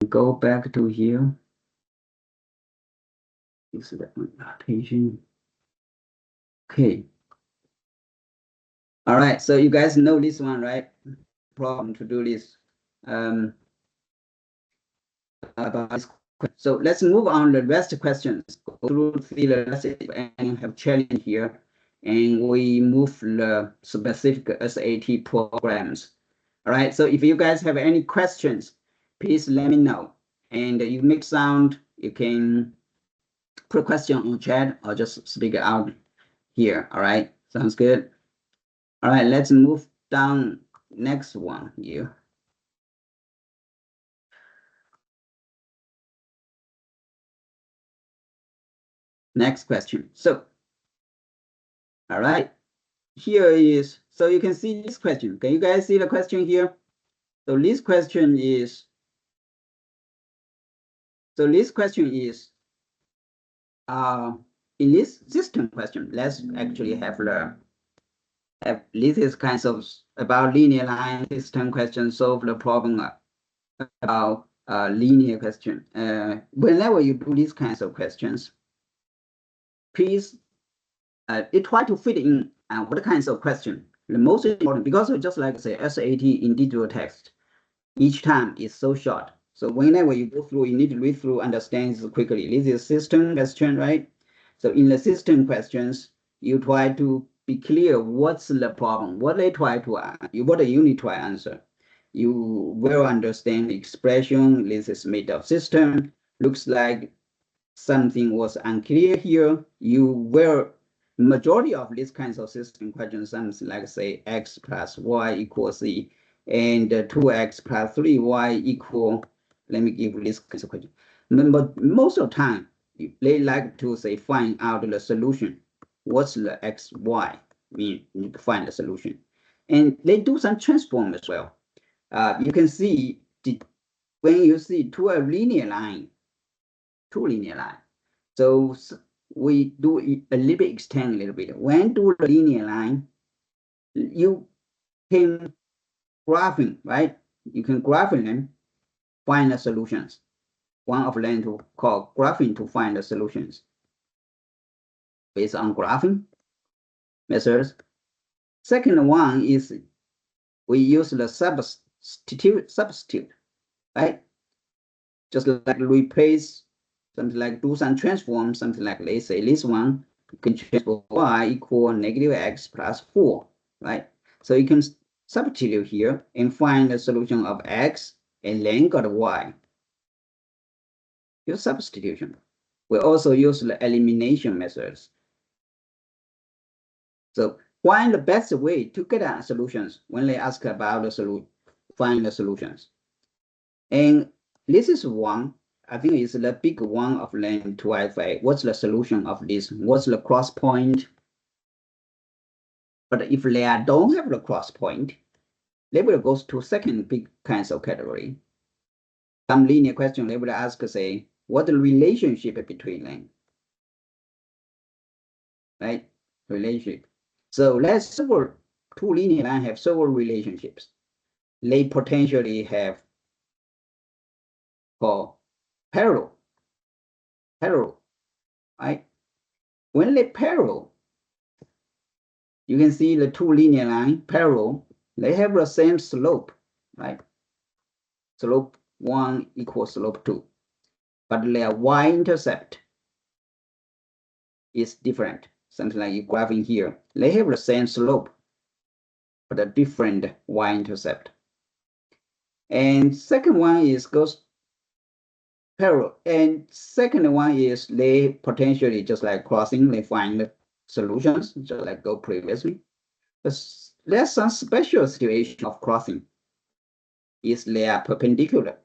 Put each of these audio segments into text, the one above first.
go back to here. Use the annotation. Okay. All right, so you guys know this one, right? Problem to do this. About this question. So let's move on the rest questions. Go through the message and have challenge here, and we move the specific SAT programs. All right. So if you guys have any questions, please let me know. And you make sound, you can put a question on chat or just speak it out here. All right. Sounds good. All right. Let's move down next one here. Next question. So, all right, here is, so you can see this question. Can you guys see the question here? So this question is, in this system question, let's actually have this is kind of about linear line system question, solve the problem about linear question. Whenever you do these kinds of questions, please try to fit in what kinds of question. The most important, because just like say SAT individual text, each time is so short. So whenever you go through, you need to read through, understand this quickly. This is system question, right? So in the system questions, you try to be clear what's the problem, what they try to, what the unit try answer. You will understand the expression. This is made of system. Looks like something was unclear here. You will, majority of these kinds of system questions, something like say x plus y equals z, and 2x plus 3y equal, let me give this kind of question. But most of the time, they like to say find out the solution. What's the x, y mean? You need to find the solution. And they do some transform as well. You can see when you see two linear line. So we do a little bit extend a little bit. When do the linear line, you can graphing, right? You can graphing them, find the solutions. One of them to call graphing to find the solutions based on graphing methods. Second one is we use the substitute, right? Just like replace something like do some transform, something like let's say this one, you can transform y equal negative x plus 4, right? So you can substitute here and find the solution of x and then got y. Use substitution. We also use the elimination methods. So find the best way to get solutions when they ask about the solution, find the solutions. And this is one, I think it's the big one of them to identify what's the solution of this, what's the cross point. But if they don't have the cross point, they will go to second big kinds of category. Some linear question, they will ask, say, what the relationship between them, right? Relationship. So let's several two linear lines have several relationships. They potentially have called parallel, right? When they parallel, you can see the two linear lines parallel, they have the same slope, right? Slope 1 equals slope 2, but their y-intercept is different. Something like you graphing here, they have the same slope, but a different y-intercept. And second one is goes parallel. And second one is they potentially just like crossing, they find the solutions, just like go previously. But there's some special situation of crossing. Is they are perpendicular,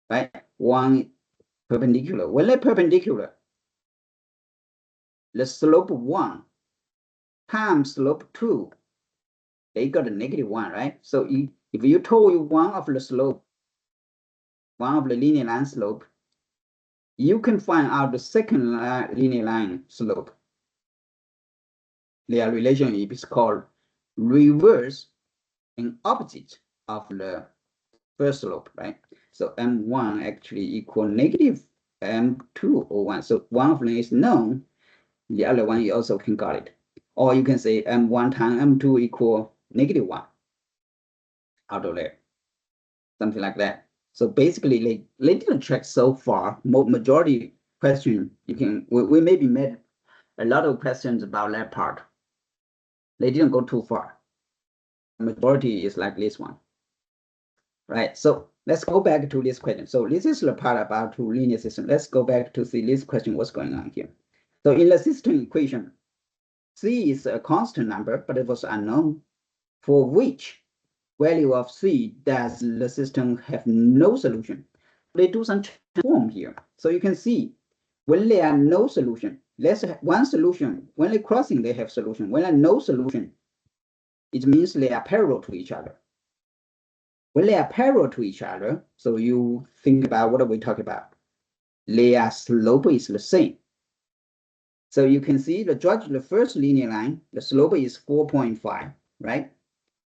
right? One perpendicular. When they're perpendicular, the slope 1 times slope 2, they got a -1, right? So if you told one of the slope, one of the linear line slope, you can find out the second linear line slope. Their relationship is called reverse and opposite of the first slope, right? So M1 actually equal negative M2 or 1. So one of them is known, the other one you also can got it. Or you can say M1 times M2 equal negative 1 out of there, something like that. So basically, they didn't check so far. Majority question, we maybe made a lot of questions about that part. They didn't go too far. Majority is like this one, right? So let's go back to this question. So this is the part about two linear system. Let's go back to see this question, what's going on here. So in the system equation, C is a constant number, but it was unknown. For which value of C does the system have no solution? They do some transform here. So you can see when there are no solution, let's have one solution. When they're crossing, they have solution. When there are no solution, it means they are parallel to each other. When they are parallel to each other, so you think about what are we talking about? Their slope is the same. So you can see the first linear line, the slope is 4.5, right?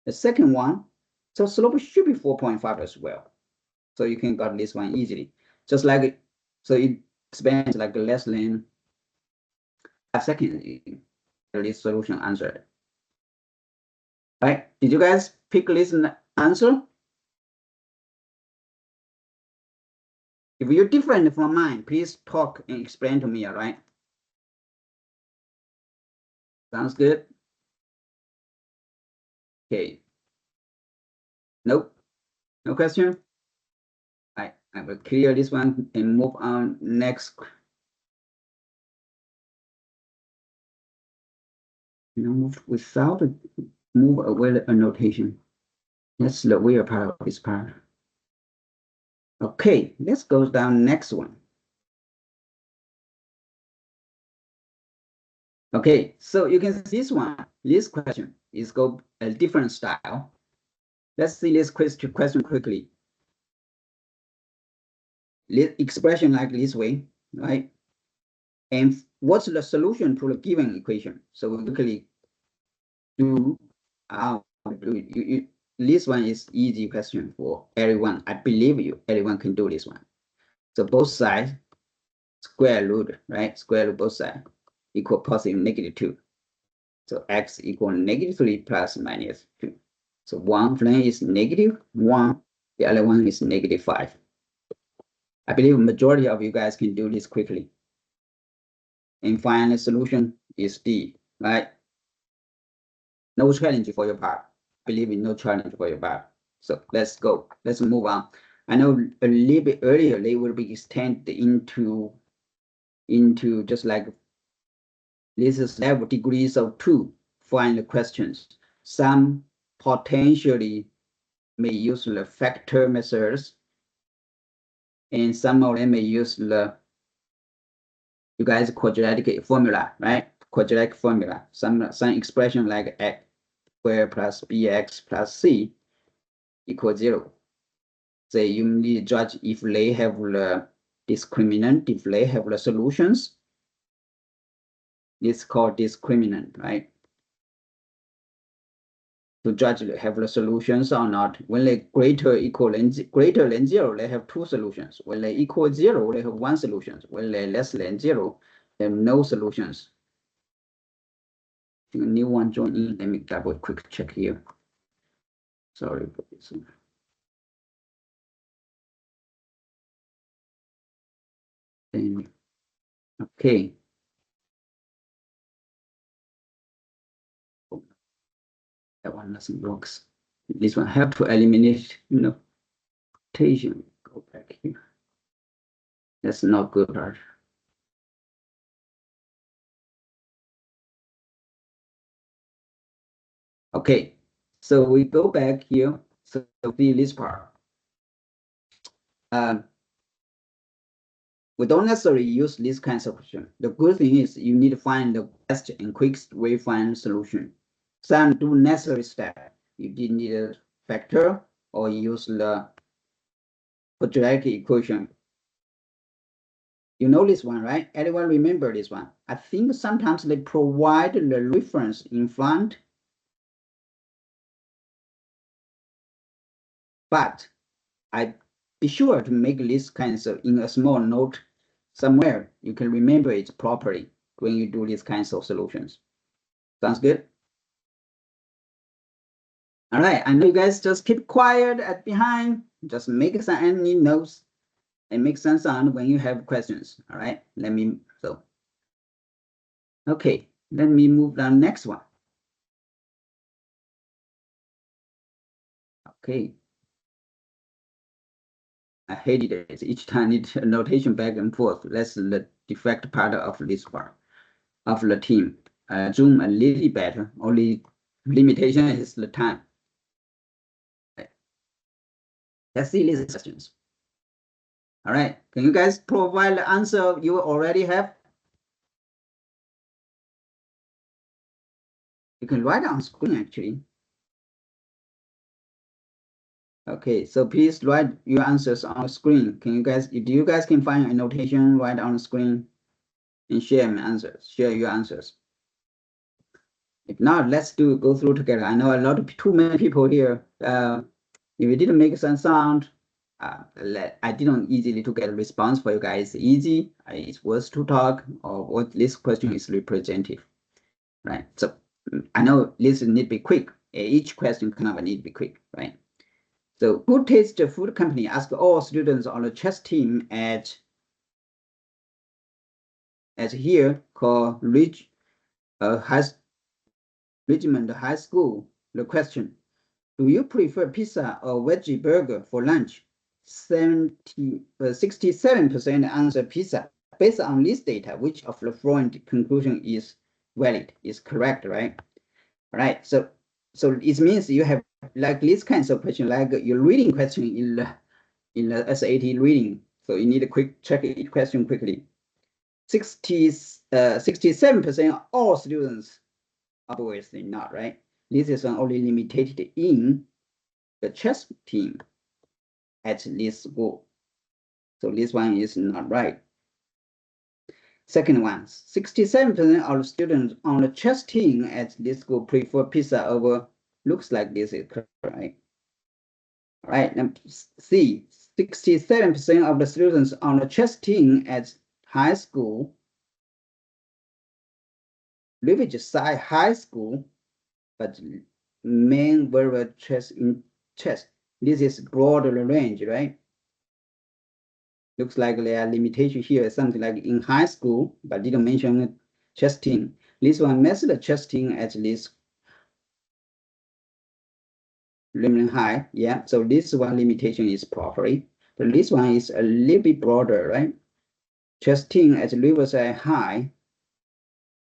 The second one, so slope should be 4.5 as well. So you can got this one easily. Just like, so it spends like less than 5 seconds, this solution answered. Right? Did you guys pick this answer? If you're different from mine, please talk and explain to me, all right? Sounds good? Okay. Nope. No question? I will clear this one and move on next. Move without a move away the annotation. That's the weird part of this part. Okay, let's go down next one. Okay, so you can see this question is go a different style. Let's see this question quickly. Expression like this way, right? And what's the solution to the given equation? So we quickly do this one is easy question for everyone. I believe everyone can do this one. So both sides square root, right? Square root both sides equal positive -2. So x equal -3 plus -2. So one plane is -1, the other one is -5. I believe majority of you guys can do this quickly. And final solution is D, right? No challenge for your part. I believe in no challenge for your part. So let's go. Let's move on. I know a little bit earlier they will be extended into just like this is level degrees of 2. Find the questions. Some potentially may use the factor methods, and some of them may use the you guys quadratic formula, right? Quadratic formula. Some expression like x squared plus bx plus c equals 0. So you need to judge if they have the discriminant, if they have the solutions. It's called discriminant, right? To judge have the solutions or not. When they greater than 0, they have 2 solutions. When they equal 0, they have 1 solution. When they less than 0, they have no solutions. A new one join in. Let me double quick check here. Sorry for this one. Okay. That one doesn't work. This one have to eliminate notation. Go back here. That's not good part. Okay, so we go back here. So see this part. We don't necessarily use this kind of question. The good thing is you need to find the best and quickest way find solution. Some do necessary step. You did need a factor or use the quadratic equation. You know this one, right? Anyone remember this one? I think sometimes they provide the reference in front, but I be sure to make this kinds of in a small note somewhere. You can remember it properly when you do these kinds of solutions. Sounds good? All right, I know you guys just keep quiet at behind, just make some any notes and make some sound when you have questions. All right, okay, let me move on next one. Okay. I hated it. Each time need a notation back and forth. That's the defect part of this part of the team. Zoom a little better. Only limitation is the time. Let's see these questions. All right. Can you guys provide the answer you already have? You can write on screen actually. Okay, so please write your answers on the screen. Can you guys, if you guys can find a notation, write on the screen and share my answers, share your answers. If not, let's go through together. I know a lot of too many people here. If you didn't make some sound, I didn't easily to get a response for you guys. Easy, it's worth to talk or what this question is representative, right? So I know this need to be quick. Each question kind of need to be quick, right? So Good Taste Food Company asked all students on the chess team at here called Richmond High School the question. Do you prefer pizza or veggie burger for lunch? 67% answer pizza. Based on this data, which of the following conclusion is valid, is correct, right? All right, so it means you have like this kinds of question, like your reading question in the SAT reading. So you need to check each question quickly. 67% all students, obviously not, right? This is only limited in the chess team at this school. So this one is not right. Second one, 67% of the students on the chess team at this school prefer pizza over, looks like this is correct, right? All right, now C, 67% of the students on the chess team at high school, Riverside High School, but main verbal chess in chess. This is broader range, right? Looks like there are limitation here, something like in high school, but didn't mention chess team. This one master chess team at least Rimland High, yeah. So this one limitation is properly, but this one is a little bit broader, right? Chess team at Riverside High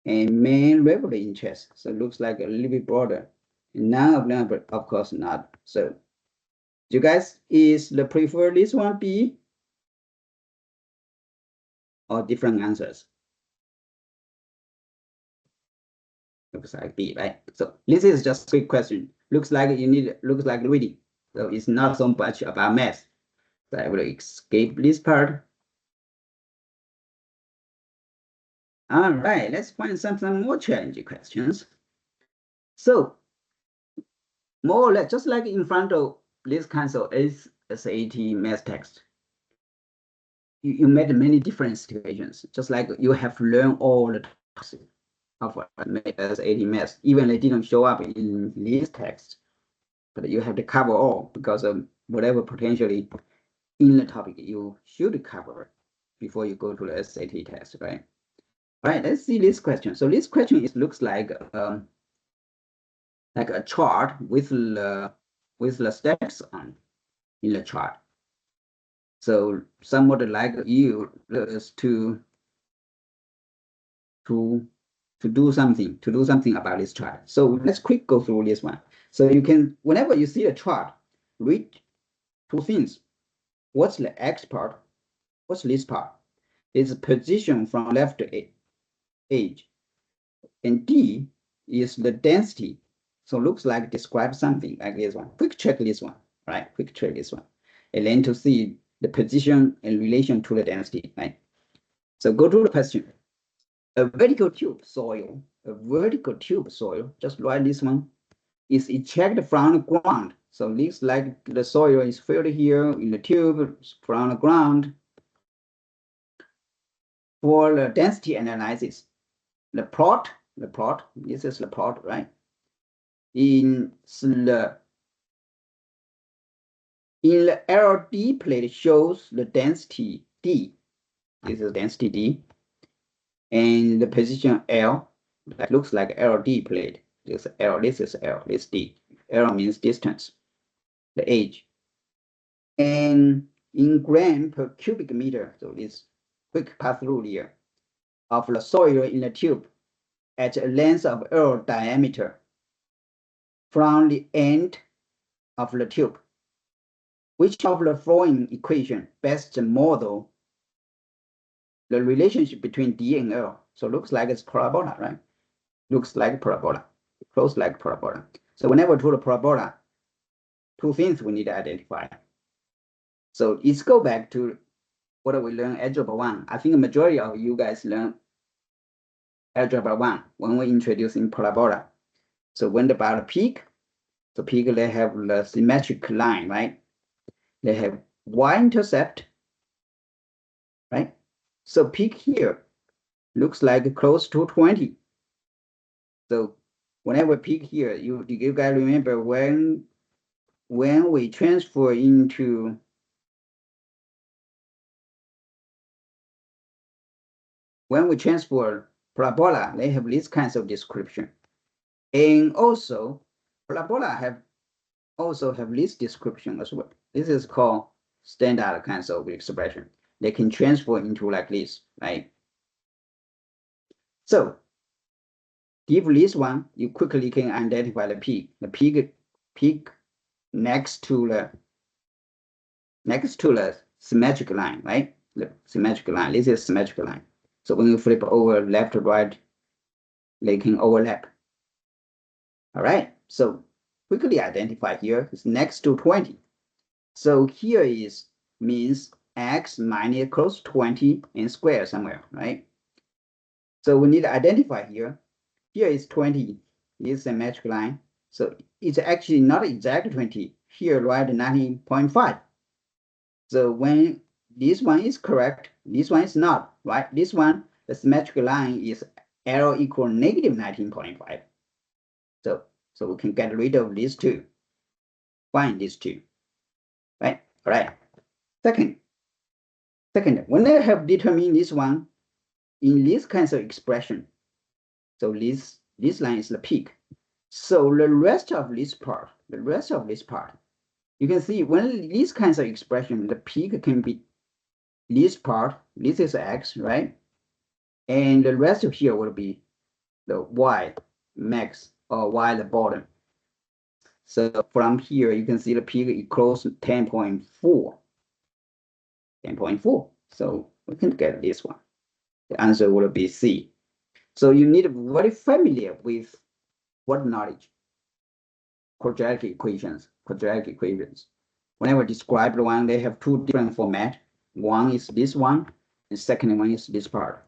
and main rivalry in chess. So it looks like a little bit broader. None of them, but of course not. So you guys is the prefer this one B or different answers? Looks like B, right? So this is just a quick question. Looks like reading. So it's not so much about math. So I will escape this part. All right, let's find some more challenging questions. So more or less, just like in front of this kinds of SAT math text, you met many different situations. Just like you have to learn all the topics of SAT math, even they didn't show up in this text, but you have to cover all because of whatever potentially in the topic you should cover before you go to the SAT test, right? All right, let's see this question. So this question looks like a chart with the steps on in the chart. So somewhat like you is to do something about this chart. So let's quick go through this one. So you can, whenever you see a chart, read two things. What's the X part? What's this part? It's position from left to edge. And D is the density. So looks like describe something like this one. Quick check this one, right? Quick check this one. And then to see the position in relation to the density, right? So go to the question. A vertical tube soil, just write this one, is ejected from the ground So it looks like the soil is filled here in the tube from the ground. For the density analysis, the plot, this is the plot, right? In the LD plate shows the density D. This is density D. And the position L, that looks like LD plate. This L, this is L, this D. L means distance, the age. And in gram per cubic meter, so this quick pass through here, of the soil in the tube at a length of L diameter from the end of the tube. Which of the following equation best model the relationship between D and L? So it looks like it's parabola, right? Looks like parabola, close like parabola. So whenever to the parabola, two things we need to identify. So let's go back to what we learned algebra 1. I think the majority of you guys learn algebra 1 when we introduce in parabola. So when about the peak, the peak they have the symmetric line, right? They have y-intercept, right? So peak here looks like close to 20. So whenever peak here, you guys remember when we transfer into parabola, they have these kinds of description. And also parabola also have this description as well. This is called standard kinds of expression. They can transfer into like this, right? So give this one, you quickly can identify the peak. The peak next to the symmetric line, right? The symmetric line. This is symmetric line. So when you flip over left to right, they can overlap. All right. So quickly identify here is next to 20. So here is means x minus close to 20 and square somewhere, right? So we need to identify here. Here is 20, this is a metric line. So it's actually not exact 20. Here, write 19.5. So when this one is correct, this one is not, right? This one, the symmetric line is L equal negative 19.5. So we can get rid of these two, find these two, right? All right. Second, when I have determined this one in this kinds of expression, so this line is the peak. So the rest of this part, you can see when these kinds of expression, the peak can be this part, this is x, right? And the rest of here will be the y max or y the bottom. So from here, you can see the peak is close to 10.4. 10.4. So we can get this one. The answer will be C. So you need to be very familiar with what knowledge? Quadratic equations. Whenever describe the one, they have two different format. One is this one, and second one is this part.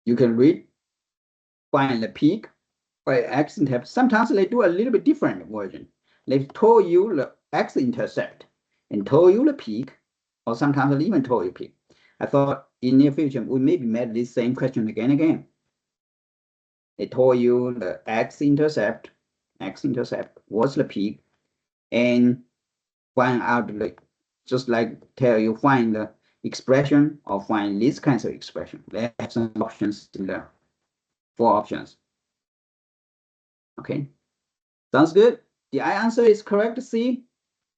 You can read, find the peak by x-intercept. Sometimes they do a little bit different version. They told you the x-intercept and told you the peak, or sometimes they even told you peak. I thought in near future we maybe met this same question again and again. They told you the x-intercept what's the peak, and find out the, just like tell you find the expression or find these kinds of expression. They have some options in there, 4 options. Okay, sounds good. The I answer is correct, C.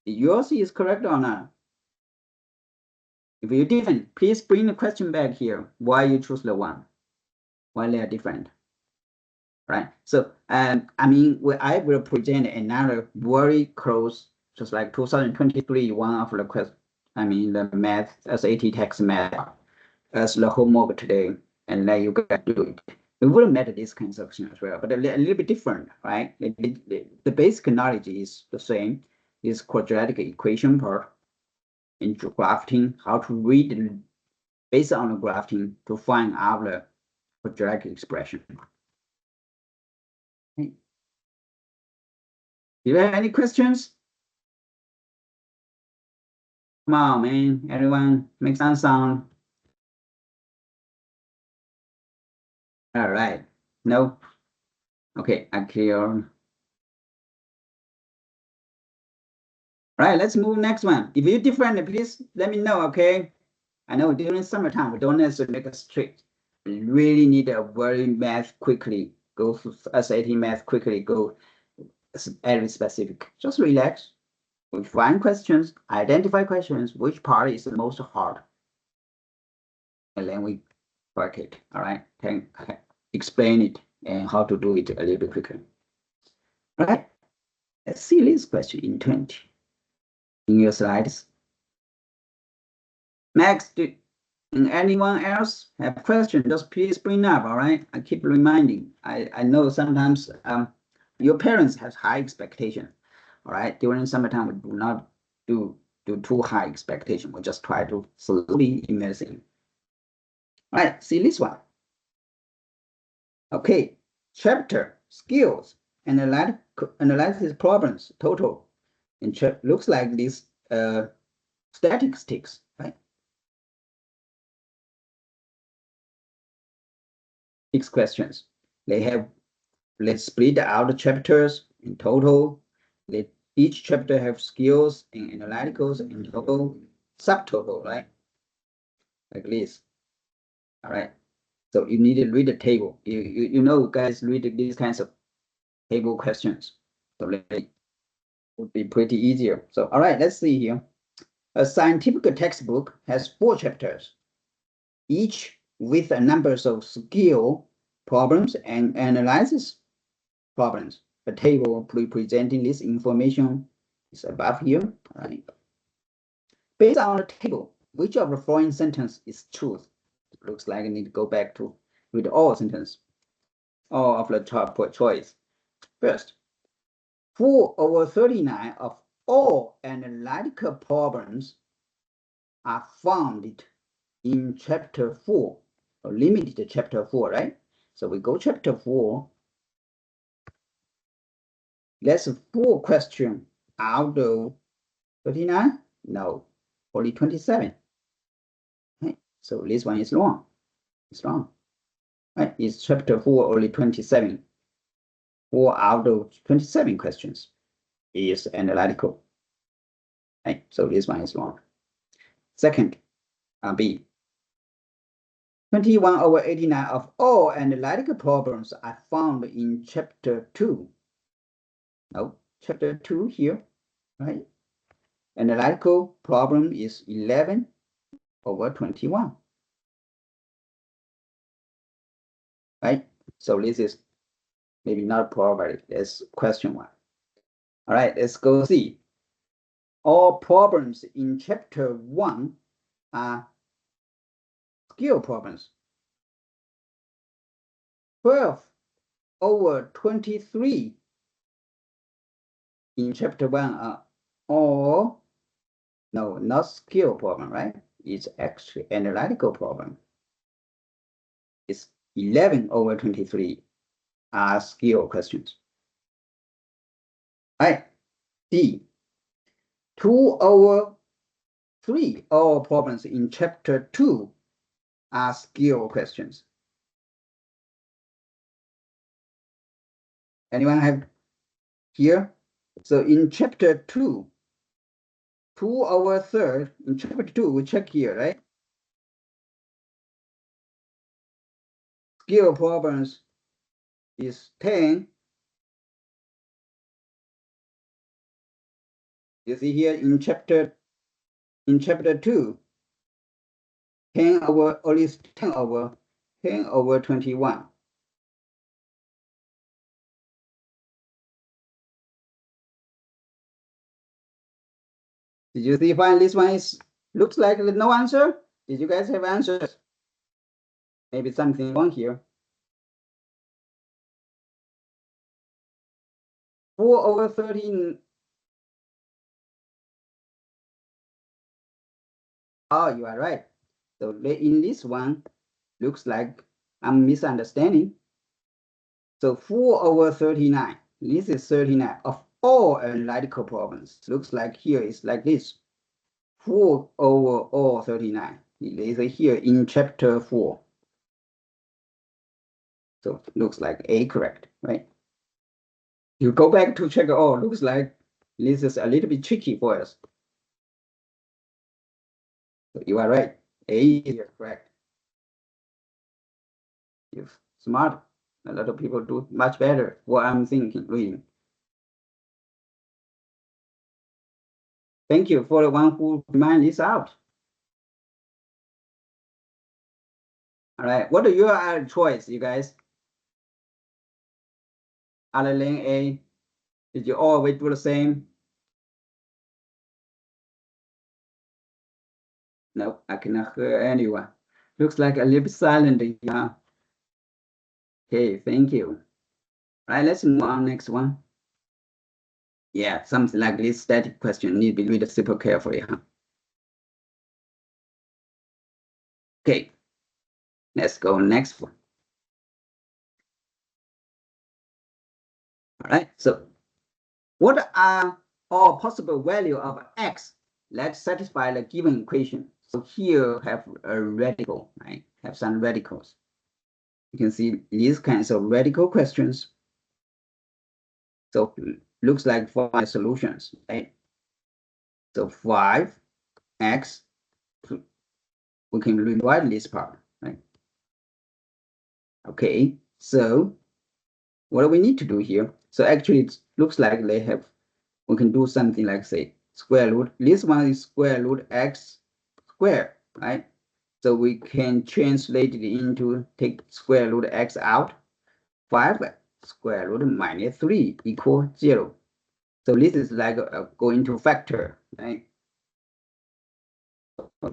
Your C is correct or not? If you're different, please bring the question back here. Why you choose the one? Why they are different? Right. So I mean, I will present another very close, just like 2023, one of the questions. I mean, the math SAT text math as the homework today, and then you can do it. We would have met these kinds of things as well, but a little bit different, right? The basic knowledge is the same. Is quadratic equation part, in grafting, how to read based on the grafting to find out the quadratic expression. Okay. Do you have any questions? Come on, man. Everyone, make some sound. All right. No? Okay, I clear. All right, let's move next one. If you're different, please let me know, okay? I know during summertime, we don't necessarily make it strict. We really need a very math quickly. Go for SAT math quickly, go very specific. Just relax. We find questions, identify questions, which part is the most hard. And then we work it, all right? Can explain it and how to do it a little bit quicker. All right, let's see this question in 20 in your slides. Max, anyone else have questions? Just please bring up, all right? I keep reminding. I know sometimes your parents have high expectation, all right? During summertime, we do not do too high expectation. We just try to slowly immerse in. All right, see this one. Okay, chapter, skills, analysis problems, total. And looks like this statistics, right? 6 questions. Let's split out the chapters in total. Let each chapter have skills and analyticals and total, subtotal, right? Like this. All right. So you need to read the table. You know, guys, read these kinds of table questions. So it would be pretty easier. So, all right, let's see here. A scientific textbook has 4 chapters, each with a number of skill problems and analysis problems. A table representing this information is above here. All right. Based on the table, which of the following sentence is truth? It looks like I need to go back to read all sentence, all of the top choice. First, 4/39 of all analytical problems are found in chapter 4, or limited to chapter 4, right? So we go chapter 4. That's 4 question out of 39? No, only 27. Right? So this one is wrong. It's wrong. Right? It's chapter 4, only 27. 4 out of 27 questions is analytical. Right? So this one is wrong. Second, B. 21/89 of all analytical problems are found in chapter 2. No, chapter 2 here, right? Analytical problem is 11/21. Right? So this is maybe not probably. That's question 1. All right, let's go see. All problems in chapter 1 are skill problems. 12/23 in chapter 1 are all, no, not skill problem, right? It's actually analytical problem. It's 11/23 are skill questions. All right, D. 2/3 all problems in chapter 2 are skill questions. Anyone have here? So in chapter 2, 2/3 in chapter 2, we check here, right? Skill problems is 10. You see here in chapter 2, 10/21. Did you see fine? This one is looks like no answer. Did you guys have answers? Maybe something wrong here. 4/13. Oh, you are right. So in this one, looks like I'm misunderstanding. So 4/39. This is 39 of all analytical problems. Looks like here is like this. 4 over all 39. It is here in chapter 4. So looks like A correct, right? You go back to check all, looks like this is a little bit tricky for us. So you are right. A is correct. You're smart. A lot of people do much better. What I'm thinking, reading. Thank you for the one who remind this out. All right, what are your choice, you guys? Other than A, did you always do the same? No, I cannot hear anyone. Looks like a little bit silent. Yeah. Okay, thank you. All right, let's move on next one. Yeah, something like this static question need to be read super carefully, huh? Okay, let's go next one. All right, so what are all possible value of x that satisfy the given equation? So here have a radical, right? Have some radicals. You can see these kinds of radical questions. So looks like 5 solutions, right? So 5x, we can rewrite this part, right? Okay, so what do we need to do here? So actually it looks like they have, we can do something like say square root. This one is square root x squared, right? So we can translate it into take square root x out. 5 square root minus 3 equal 0. So this is like going to factor, right?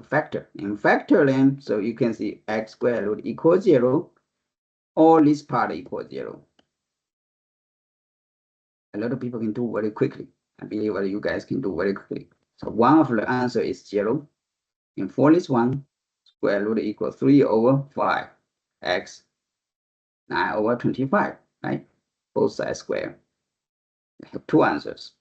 Factor. In factor then, so you can see x square root equals 0. All this part equals 0. A lot of people can do very quickly. I believe what you guys can do very quickly. So one of the answer is 0. And for this one, square root equals 3 over 5 x 9 over 25, right? Both sides square. I have 2 answers.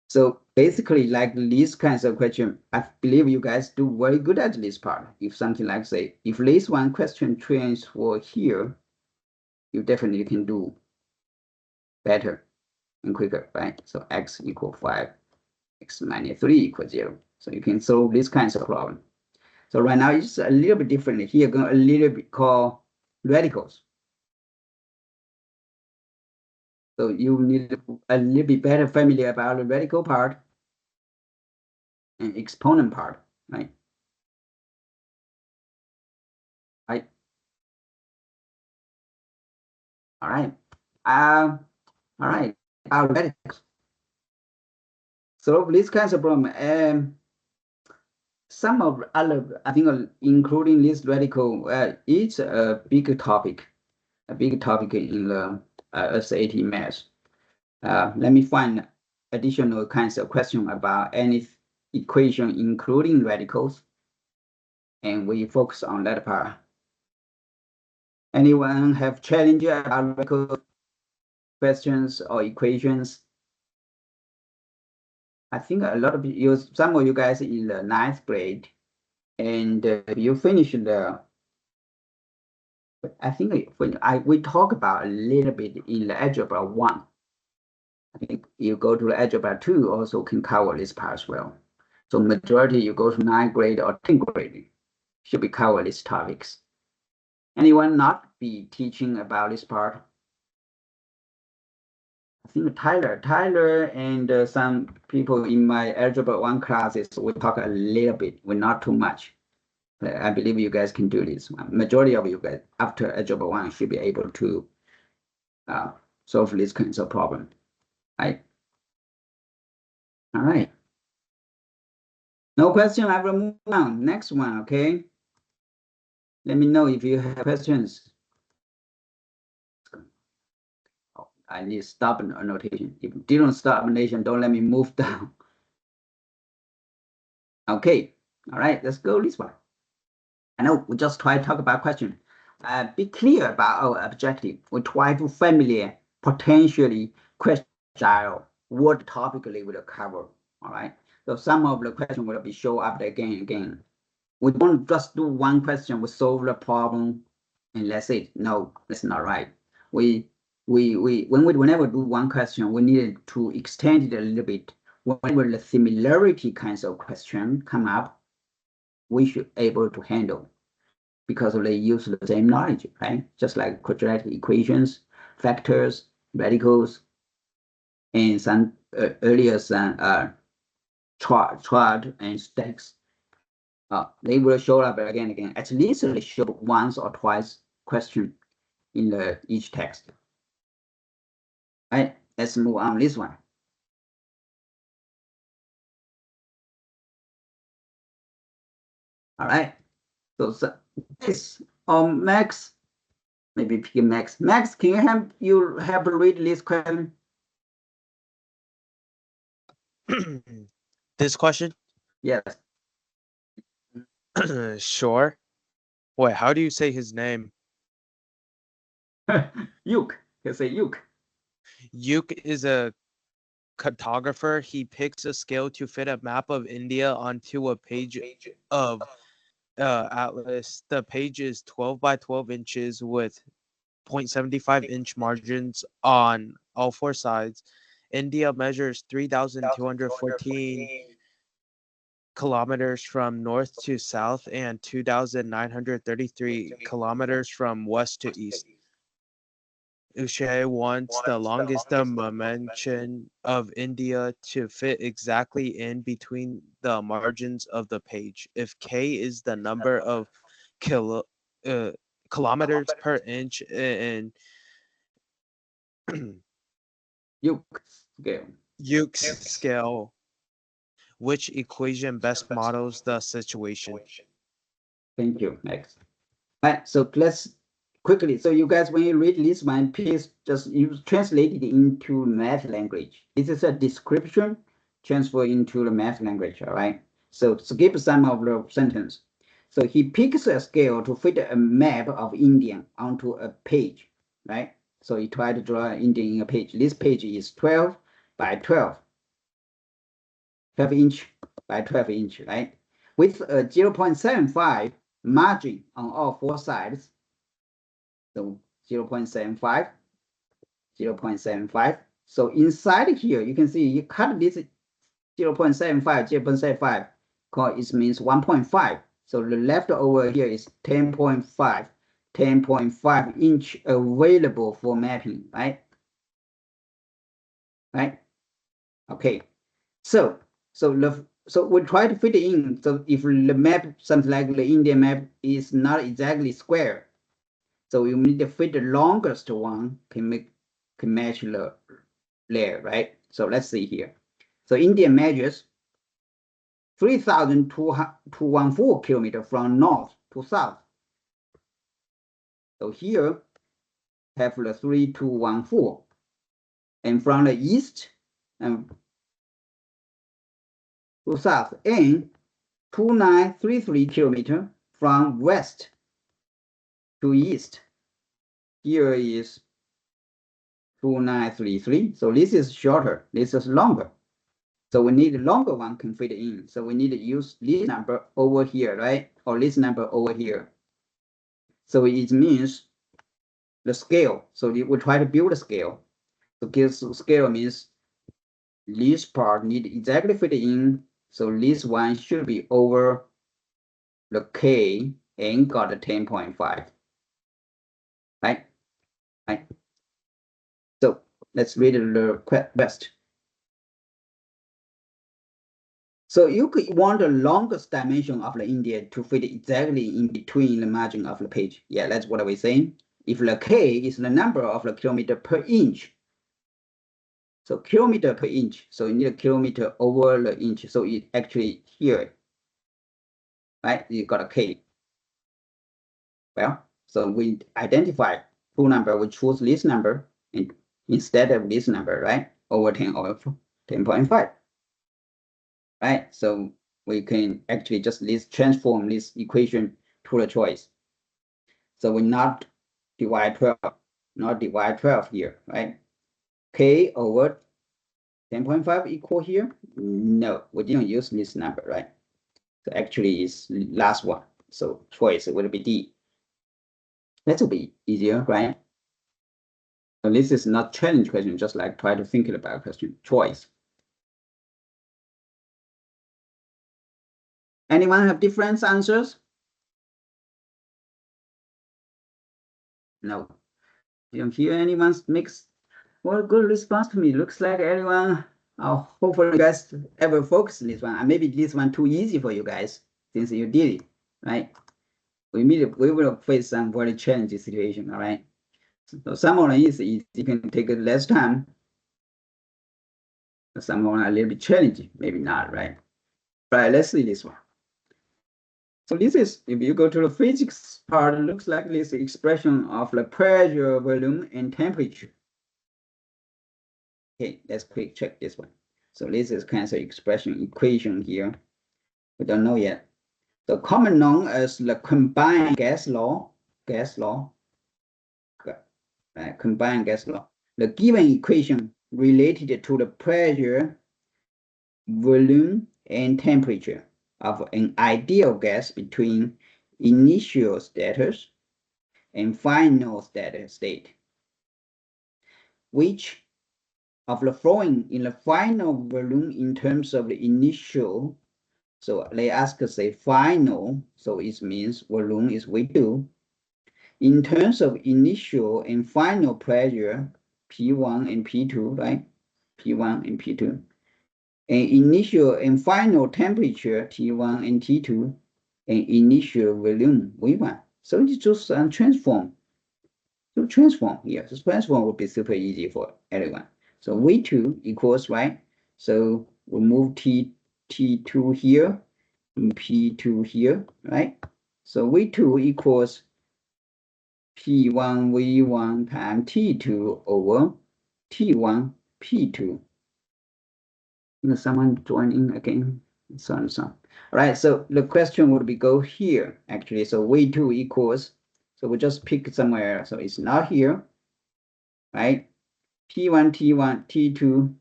So basically, like these kinds of questions, I believe you guys do very good at this part. If something like say, if this one question transfer here, you definitely can do better and quicker, right? So x equal 5, x minus 3 equals 0. So you can solve these kinds of problem. So right now it's a little bit different. Here, a little bit called radicals. So you need a little bit better familiar about the radical part and exponent part, right? Right. All right. All right. Our radicals. So these kinds of problem, some of other, I think, including this radical, it's a big topic in the SAT math. Let me find additional kinds of question about any equation, including radicals, and we focus on that part. Anyone have challenge about radical questions or equations? I think a lot of you, some of you guys in the 9th grade, and you finish the. I think when we talk about a little bit in the algebra 1. I think you go to the algebra 2 also can cover this part as well. So majority you go to 9th grade or 10th grade should be cover these topics. Anyone not be teaching about this part? I think Tyler and some people in my algebra 1 classes will talk a little bit, but not too much. But I believe you guys can do this. Majority of you guys after algebra 1 should be able to solve these kinds of problem. Right? All right. No question, I will move on. Next one, okay? Let me know if you have questions. Oh, I need stop annotation. If you didn't stop annotation, don't let me move down. Okay, all right, let's go this one. I know we just try to talk about question. Be clear about our objective. We try to familiar potentially question style, what topic they will cover. All right. So some of the question will be show up again and again. We don't just do one question, we solve the problem, and that's it. No, that's not right. Whenever do one question, we need to extend it a little bit. Whenever the similarity kinds of question come up, we should able to handle because they use the same knowledge, right? Just like quadratic equations, factors, radicals, and some earlier some chart and stacks. They will show up again and again. At least they show once or twice question in each text. All right, let's move on this one. All right, so this Max, maybe pick Max. Max, can you help read this question? This question? Yes. Sure. Wait, how do you say his name? Yuk. You say Yuk. Yuk is a cartographer. He picks a scale to fit a map of India onto a page of atlas. The page is 12 by 12 inches with 0.75-inch margins on all four sides. India measures 3,214 kilometers from north to south and 2,933 kilometers from west to east. Uche wants the longest dimension of India to fit exactly in between the margins of the page. If K is the number of kilometers per inch in Yuk scale. Yuke's scale, which equation best models the situation? Thank you. Next. All right, so let's quickly. So you guys, when you read this one, please just use translate it into math language. This is a description transfer into the math language. All right. So skip some of the sentence. So he picks a scale to fit a map of India onto a page, right? So he tried to draw India in a page. This page is 12 by 12, 12 inch by 12 inch, right? With a 0.75 margin on all four sides. So 0.75, 0.75. So inside here, you can see you cut this 0.75, 0.75, it means 1.5. So the leftover here is 10.5, 10.5 inch available for mapping, right? Right? Okay. So we try to fit in. So if the map, something like the Indian map, is not exactly square, so you need to fit the longest one can match the layer, right? So let's see here. So India measures 3,214 kilometers from north to south. So here have the 3,214, and from the east to south, and 2,933 kilometers from west to east. Here is 2,933. So this is shorter. This is longer. So we need a longer one can fit in. So we need to use this number over here, right? Or this number over here. So it means the scale. So we try to build a scale. So scale means this part need exactly fit in. So this one should be over the K and got a 10.5. Right? Right. So let's read the rest. So you could want the longest dimension of the India to fit exactly in between the margin of the page. Yeah, that's what we're saying. If the K is the number of the kilometer per inch, so kilometer per inch, so you need a kilometer over the inch. So it actually here, right? You got a K. Well, so we identify two number, we choose this number and instead of this number, right? Over 10 over 10.5. Right? So we can actually just transform this equation to the choice. So we not divide 12 here, right? K over 10.5 equal here? No, we didn't use this number, right? So actually it's last one. So choice would be D. That will be easier, right? So this is not challenge question, just like try to think about question choice. Anyone have different answers? No. You don't hear anyone mix. Well, good response to me. Looks like everyone, hopefully you guys ever focus on this one. And maybe this one too easy for you guys since you did it, right? We will face some very challenging situation, all right? So some of them is easy, you can take less time. Some of them are a little bit challenging, maybe not, right? Right, let's see this one. So this is, if you go to the physics part, it looks like this expression of the pressure, volume, and temperature. Okay, let's quick check this one. So this is kind of expression equation here. We don't know yet. The common known as the combined gas law, combined gas law. The given equation related to the pressure, volume, and temperature of an ideal gas between initial status and final state, which of the flowing in the final volume in terms of the initial. So they ask us a final, so it means volume is V2. In terms of initial and final pressure, P1 and P2, right? P1 and P2. And initial and final temperature, T1 and T2, and initial volume, V1. So it's just transform. So transform here. So transform would be super easy for everyone. So V2 equals, right? So we move T2 here, and P2 here, right? So V2 equals P1 V1 times T2 over T1 P2. Someone join in again, so and so. All right, so the question would be go here, actually. So V2 equals, so we just pick somewhere, so it's not here, right? T1, T1, T2,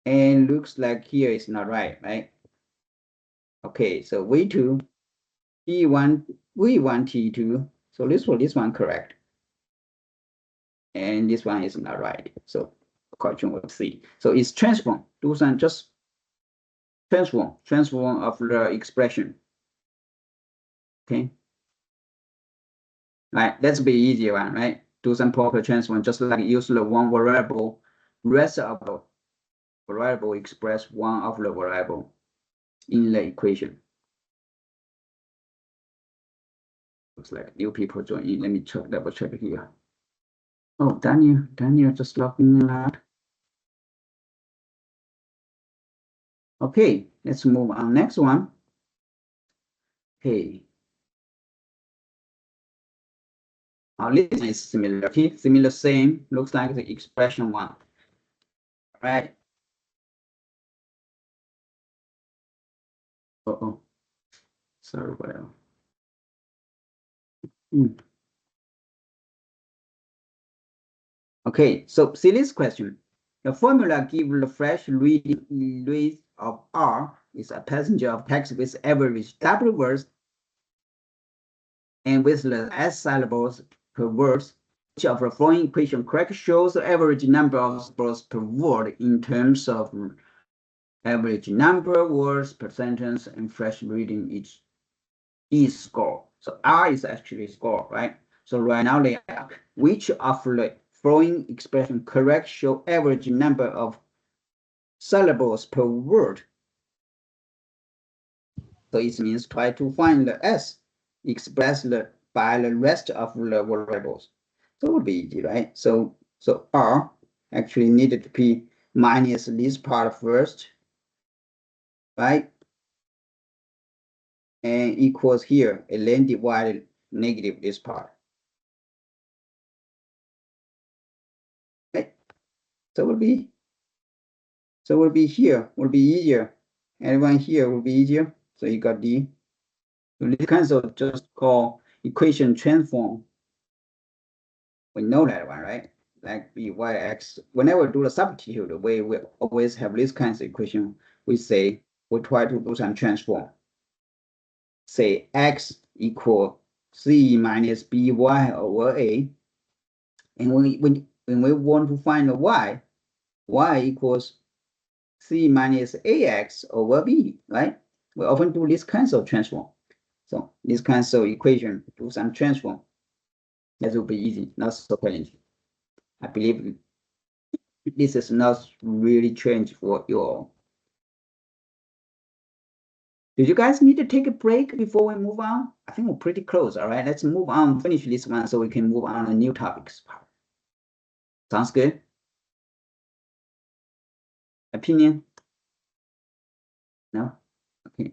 and looks like here is not right, right? Okay, so V2, T1, V1, T2, so this one correct. And this one is not right, so question will C. So it's transform, do some just transform of the expression. Okay. Right, that's be easier one, right? Do some proper transform, just like use the one variable, rest of the variable express one of the variable in the equation. Looks like new people join in. Let me double check here. Oh, Daniel just logged in a lot. Okay, let's move on next one. Okay. Our list is similar. Okay, similar, same. Looks like the expression one. All right. Uh-oh. Sorry, whatever. Okay, so see this question. The formula gives the fresh reading rate of R is a passenger of taxi with average W words and with the S syllables per word. Each of the following equation correct shows the average number of syllables per word in terms of average number of words per sentence and fresh reading each is score. So R is actually score, right? So right now they ask which of the following expression correct show average number of syllables per word. So it means try to find the S expressed by the rest of the variables. So it would be easy, right? So R actually needed to be minus this part first, right? And equals here, and then divided negative this part. Right? So it would be here, would be easier. Everyone here will be easier. So you got D. So this kind of just call equation transform. We know that one, right? like byx. Whenever we do the substitute, we will always have this kind of equation. We try to do some transform. Say x equal c minus by over a. And when we want to find the y equals c minus ax over b, right? We often do this kinds of transform. So this kinds of equation, do some transform. That will be easy, not so challenging. I believe this is not really change for you all. Did you guys need to take a break before we move on? I think we're pretty close. All right, let's move on, finish this one so we can move on to new topics. Sounds good? Opinion? No? Okay.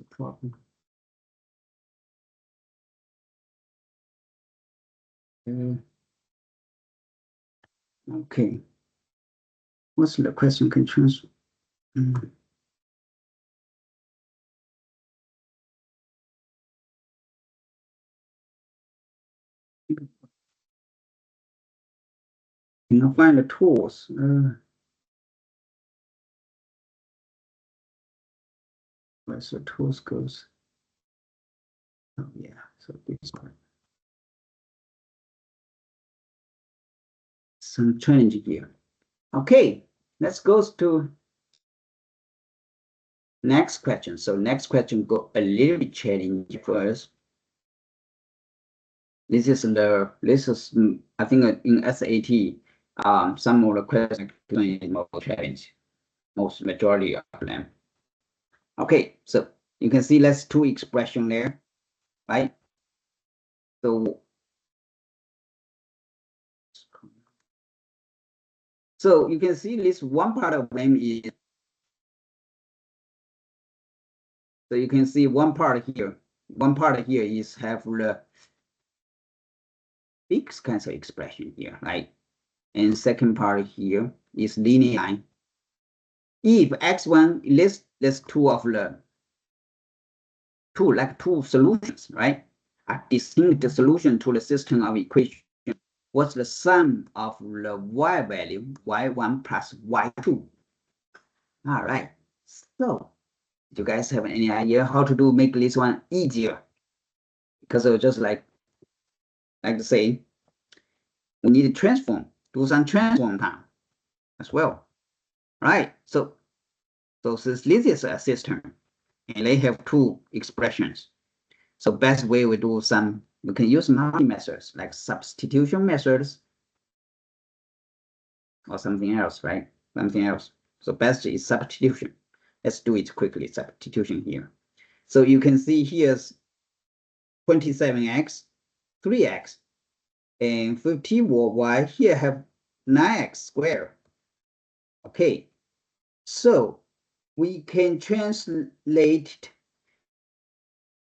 Problem. Okay. What's the question can transfer? You know, find the tools. Where's the tools goes? Oh yeah, so this part. Some challenge here. Okay, let's go to next question. So next question go a little bit challenging for us. This is I think in SAT, some of the questions is more challenge, most majority of them. Okay, so you can see that's two expression there, right? So you can see this one part of them is, so you can see one part here is have the fixed kind of expression here, right? And second part here is linear line. If x1 lists two of the two solutions, right? A distinct solution to the system of equation. What's the sum of the y value, y1 plus y2? All right. So, do you guys have any idea how to make this one easier? Because it's just like to say, we need to transform, do some transform time as well, right? So since this is a system, and they have two expressions, so best way we can use multi methods like substitution methods or something else, right? Something else. So best is substitution. Let's do it quickly. Substitution here. So you can see here's 27x, 3x, and 50y. Here have 9x squared. Okay, so we can translate.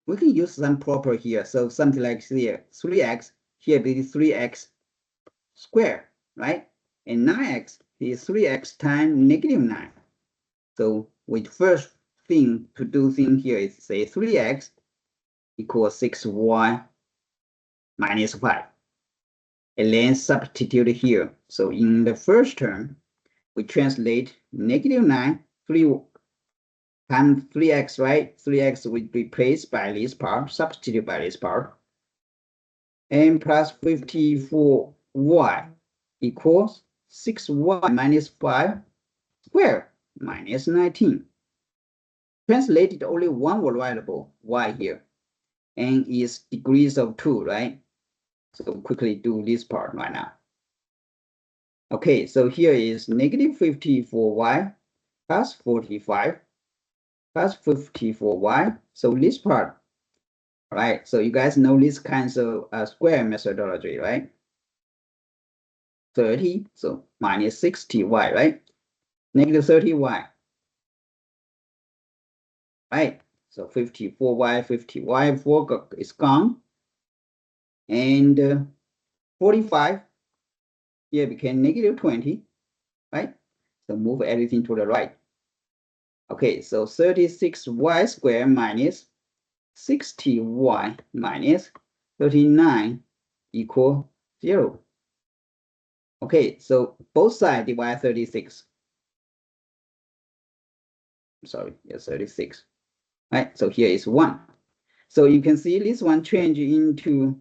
We can use some proper here. So something like here, 3x. Here be 3x squared, right? And 9x is 3x times -9. So we first thing to do here is say 3x equals 6y minus 5. And then substitute here. So in the first term, we translate -9, 3 times 3x, right? 3x will be replaced by this part, substitute by this part. And plus 54y equals 6y minus 5 squared minus 19. Translated only one variable, y here, and is degrees of 2, right? So quickly do this part right now. Okay, so here is -54y plus 45 plus 54y. So this part, all right? So you guys know these kinds of square methodology, right? 30, so minus 60y, right? -30y, right? So 54y, 50y, 4 is gone. And 45 here became -20, right? So move everything to the right. Okay, so 36y squared minus 60y minus 39 equal 0. Okay, so both sides divide 36. Sorry, yes, 36. Right, so here is 1. So you can see this one change into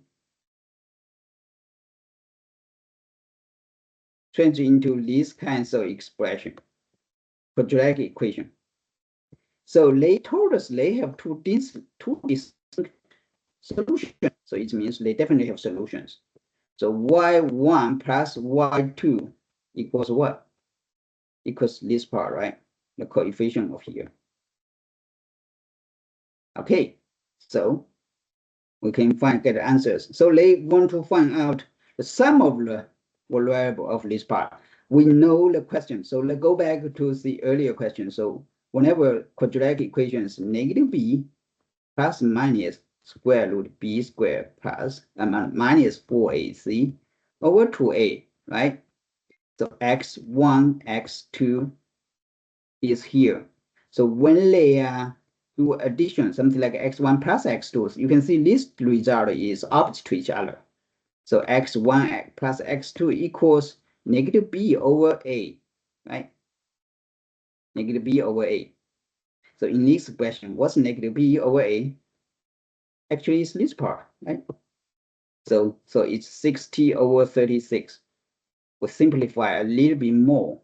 this kinds of expression, quadratic equation. So they told us they have two distinct solutions. So it means they definitely have solutions. So y1 plus y2 equals what? Equals this part, right? The coefficient of here. Okay, so we can get the answers. So they want to find out the sum of the variable of this part. We know the question. So let's go back to the earlier question. So whenever quadratic equation is negative b plus minus square root b squared plus minus 4ac over 2a, right? So x1, x2 is here. So when they do addition, something like x1 plus x2, you can see this result is opposite to each other. So x1 plus x2 equals negative b over a, right? Negative b over a. So in this question, what's negative b over a? Actually, it's this part, right? So it's 60 over 36. We simplify a little bit more,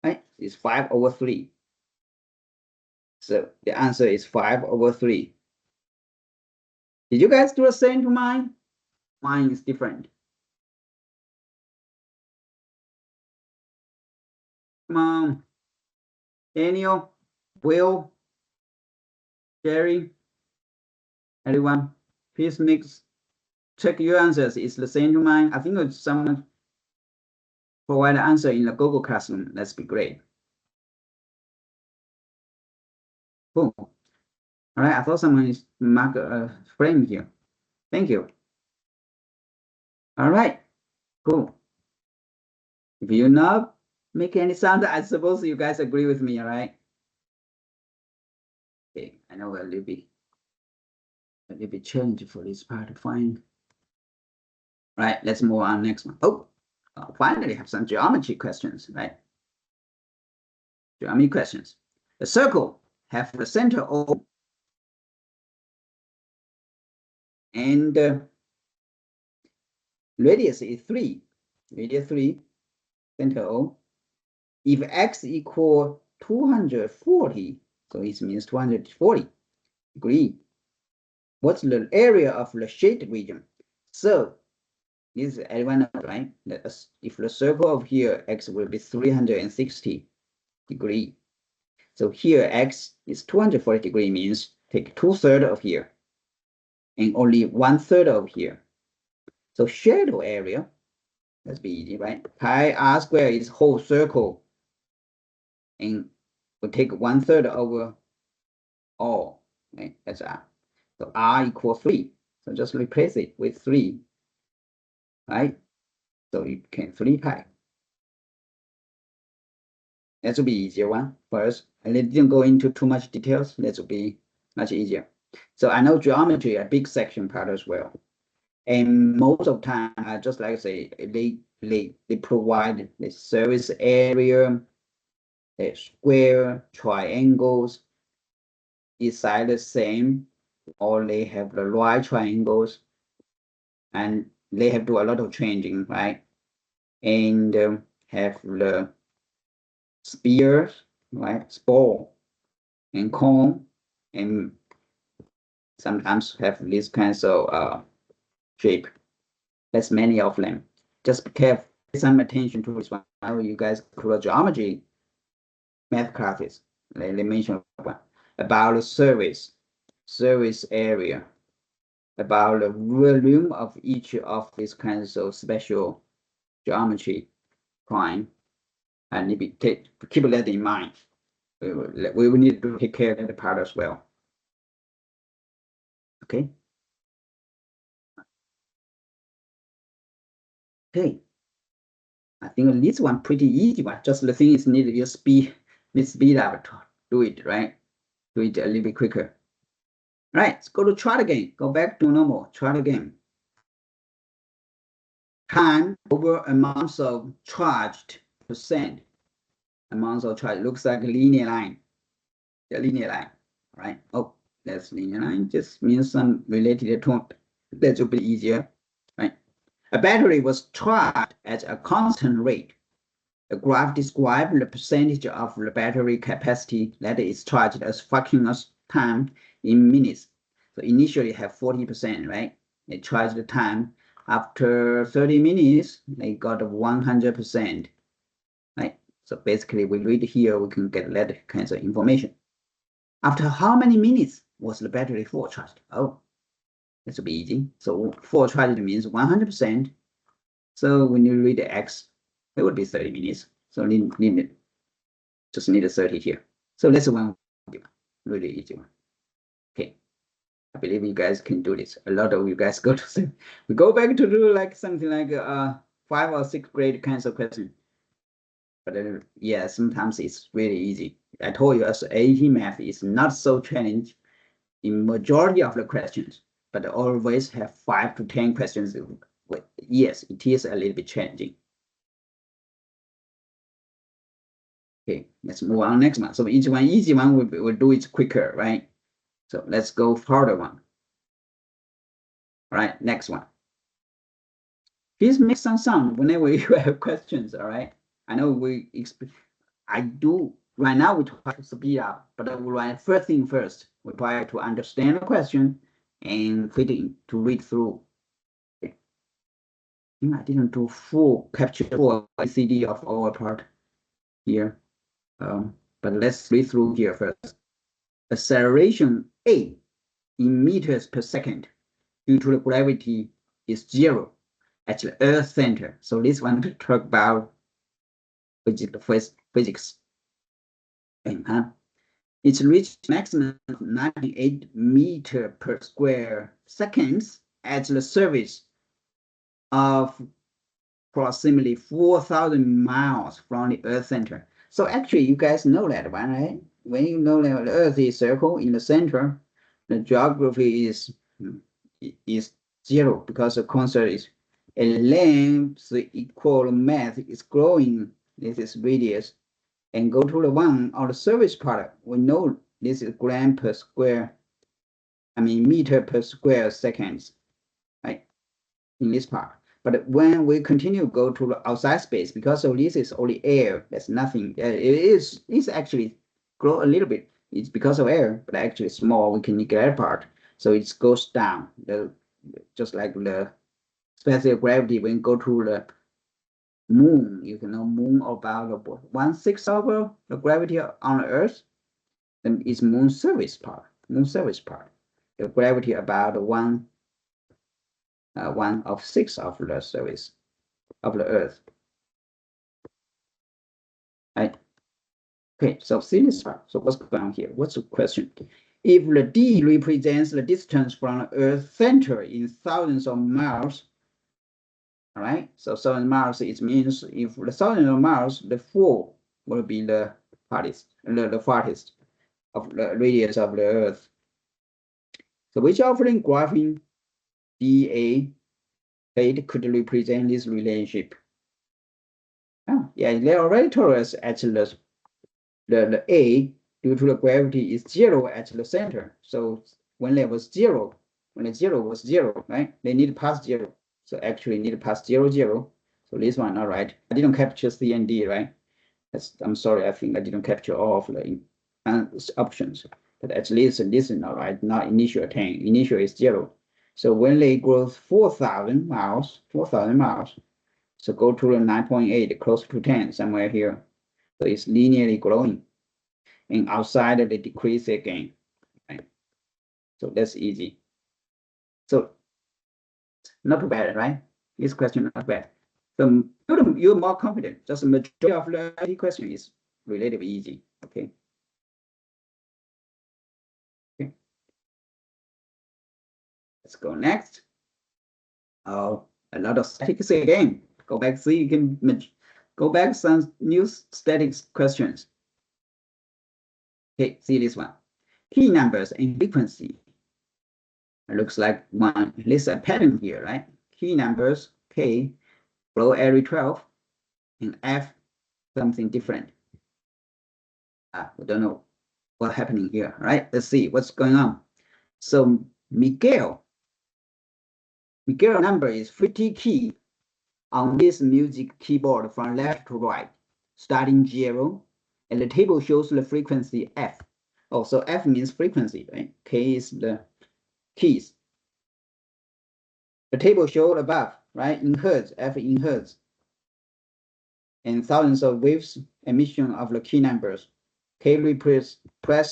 right? It's 5 over 3. So the answer is 5 over 3. Did you guys do the same to mine? Mine is different. Come on. Daniel, Will, Jerry, everyone, please check your answers. It's the same to mine. I think if someone provide the answer in the Google Classroom, that's be great. Cool. All right, I thought someone is mark a frame here. Thank you. All right, cool. If you not make any sound, I suppose you guys agree with me, all right? Okay, I know a little bit change for this part to find. All right, let's move on next one. Oh, finally have some geometry questions, right? Geometry questions. The circle have the center O and radius is 3. Radius 3, center O. If x equal 240, so it means 240 degree. What's the area of the shaded region? So this is everyone knows, right? If the circle of here, x will be 360 degree. So here x is 240 degree means take 2/3 of here and only 1/3 of here. So shadow area, that's be easy, right? Pi r squared is whole circle and we take 1/3 over all, right? That's r. So r equals 3. So just replace it with 3, right? So you can 3 pi. That would be easier one first. And it didn't go into too much details. That would be much easier. So I know geometry a big section part as well. And most of the time, just like I say, they provide the surface area, the square, triangles, is either the same, or they have the right triangles, and they have to do a lot of changing, right? And have the spears, right? Spore and cone, and sometimes have these kinds of shape. There's many of them. Just be careful, pay some attention to this one. How you guys could geometry math classes. They mention about the surface area, about the volume of each of these kinds of special geometry point, and keep that in mind. We will need to take care of that part as well. Okay. Okay. I think this one pretty easy one. Just the thing is need your speed up to do it, right? Do it a little bit quicker. Right, let's go to chart again. Go back to normal chart again. Time over amounts of charged percent. Amounts of charge looks like a linear line. The linear line, right? Oh, that's linear line. Just means some related to that will be easier, right? A battery was charged at a constant rate. The graph describes the percentage of the battery capacity that is charged as fraction of time in minutes. So initially have 40%, right? They charge the time. After 30 minutes, they got 100%, right? So basically, we read here, we can get that kinds of information. After how many minutes was the battery full charged? Oh, this will be easy. So full charged means 100%. So when you read the X, it would be 30 minutes. So just need a 30 here. So that's one really easy one. Okay. I believe you guys can do this. A lot of you guys go to we go back to do like something like 5th or 6th grade kinds of question. But yeah, sometimes it's really easy. I told you as AT math is not so challenging in majority of the questions, but always have 5 to 10 questions. Yes, it is a little bit challenging. Okay, let's move on next one. So each one, easy one, we'll do it quicker, right? So let's go harder one. All right, next one. Please make some sound whenever you have questions, all right? I know I do, right now we try to speed up, but first thing first, we try to understand the question and fit it to read through. Okay. I didn't do full capture for ACD of our part here. But let's read through here first. Acceleration A in meters per second due to the gravity is 0 at the Earth center. So this one to talk about physics. It's reached maximum 98 meters per square seconds at the surface of approximately 4,000 miles from the Earth center. So actually, you guys know that one, right? When you know that the Earth is circle in the center, the geography is 0 because the constant is a length equal mass is growing. This is radius, and go to the one on the surface part. We know this is gram per square. Meter per square seconds, right? In this part. But when we continue go to the outside space, because of this is only air, there's nothing. It's actually grow a little bit. It's because of air, but actually small. We can neglect part, so it goes down. Just like the special gravity when go to the moon, you can know moon about 1/6 of the gravity on the Earth. Then it's moon surface part. Moon surface part. The gravity about 1/6 of the surface of the Earth. Right? Okay, so see this part. So what's going on here? What's the question? If the D represents the distance from the Earth center in thousands of miles, all right? So 1,000 miles, it means if the 1,000 of miles, the 4 will be the farthest of the radius of the Earth. So which offering graphing DA plate could represent this relationship? Oh, yeah, they already told us actually the A due to the gravity is 0 at the center. So when there was 0, when the 0 was 0, right? They need to pass 0. So actually need to pass 0, 0. So this one, all right. I didn't capture C and D, right? I'm sorry, I think I didn't capture all of the options. But at least this is all right, not initial 10. Initial is 0. So when they grow 4,000 miles, so go to the 9.8, close to 10, somewhere here. So it's linearly growing. And outside they decrease again. Right? So that's easy. So not too bad, right? This question not bad. So you're more confident. Just the majority of the question is relatively easy. Okay. Okay. Let's go next. Oh, a lot of statistics again. Go back, see you can Go back some new statics questions. Okay, see this one. Key numbers and frequency. It looks like one. There's a pattern here, right? Key numbers, K, below array 12, and F, something different. We don't know what's happening here, right? Let's see what's going on. So Miguel number is 50 key on this music keyboard from left to right, starting 0, and the table shows the frequency F. Oh, so F means frequency, right? K is the keys. The table showed above, right? In hertz, F in hertz, and thousands of waves emission of the key numbers. K represents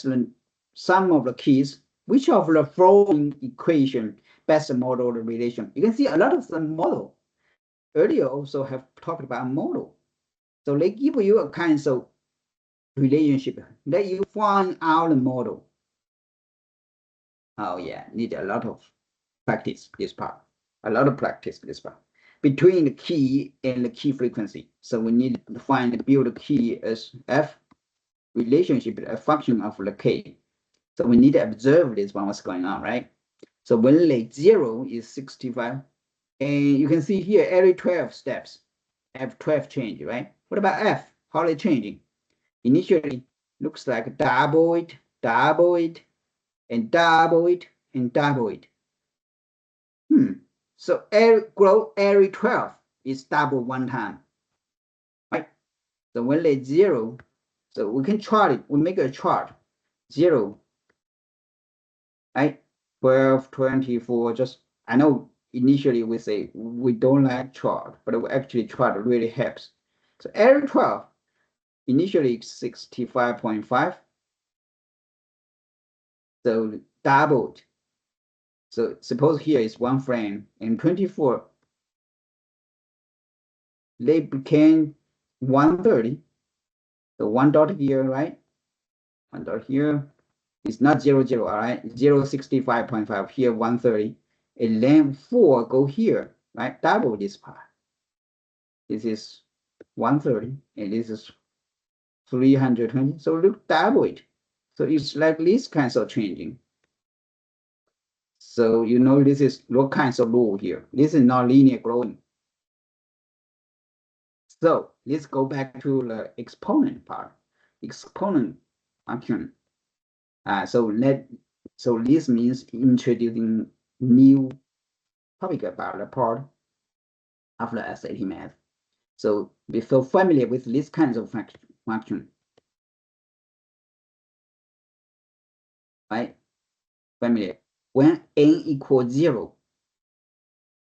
the sum of the keys. Which of the following equation best model the relation? You can see a lot of the model. Earlier also have talked about model. So they give you a kind of relationship that you find out the model. Oh yeah, need a lot of practice this part. A lot of practice this part. Between the key and the key frequency. So we need to find the build key as F relationship, a function of the K. So we need to observe this one, what's going on, right? So when like 0 is 65, and you can see here every 12 steps, F12 change, right? What about F? How are they changing? Initially, looks like double it, and double it, and double it. So every 12 is double one time, right? So when they 0, so we can chart it. We make a chart. 0, right? 12, 24, just, I know initially we say we don't like chart, but actually chart really helps. So every 12, initially 65.5. So doubled. So suppose here is one frame and 24, they became 130. So one dot here, right? One dot here. It's not 0, 0, all right? 065.5 here, 130. And then 4 go here, right? Double this part. This is 130, and this is 320. So look, double it. So it's like this kinds of changing. So you know this is what kinds of rule here. This is not linear growing. So let's go back to the exponent part. Exponent function. So this means introducing new topic about the part of the SAT math. So be so familiar with these kinds of function, right? Familiar. When n equals 0,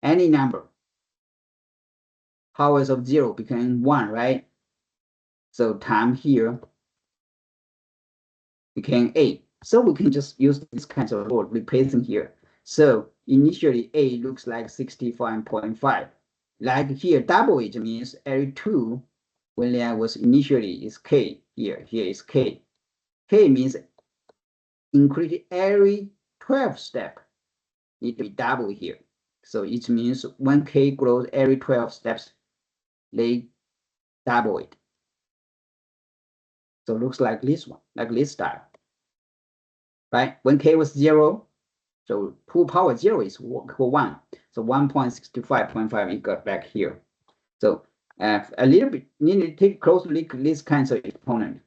any number, powers of 0 become 1, right? So time here became 8. So we can just use this kind of rule replacing here. So initially A looks like 65.5. Like here, double it means every 2 when there was initially is K here. Here is K. K means increase every 12 step. Need to be double here. So it means when K grows every 12 steps, they double it. So it looks like this one, like this style. Right? When K was 0, so 2 power 0 is equal 1. So 1.65.5 you got back here. So a little bit, need to take a close look at these kinds of exponent.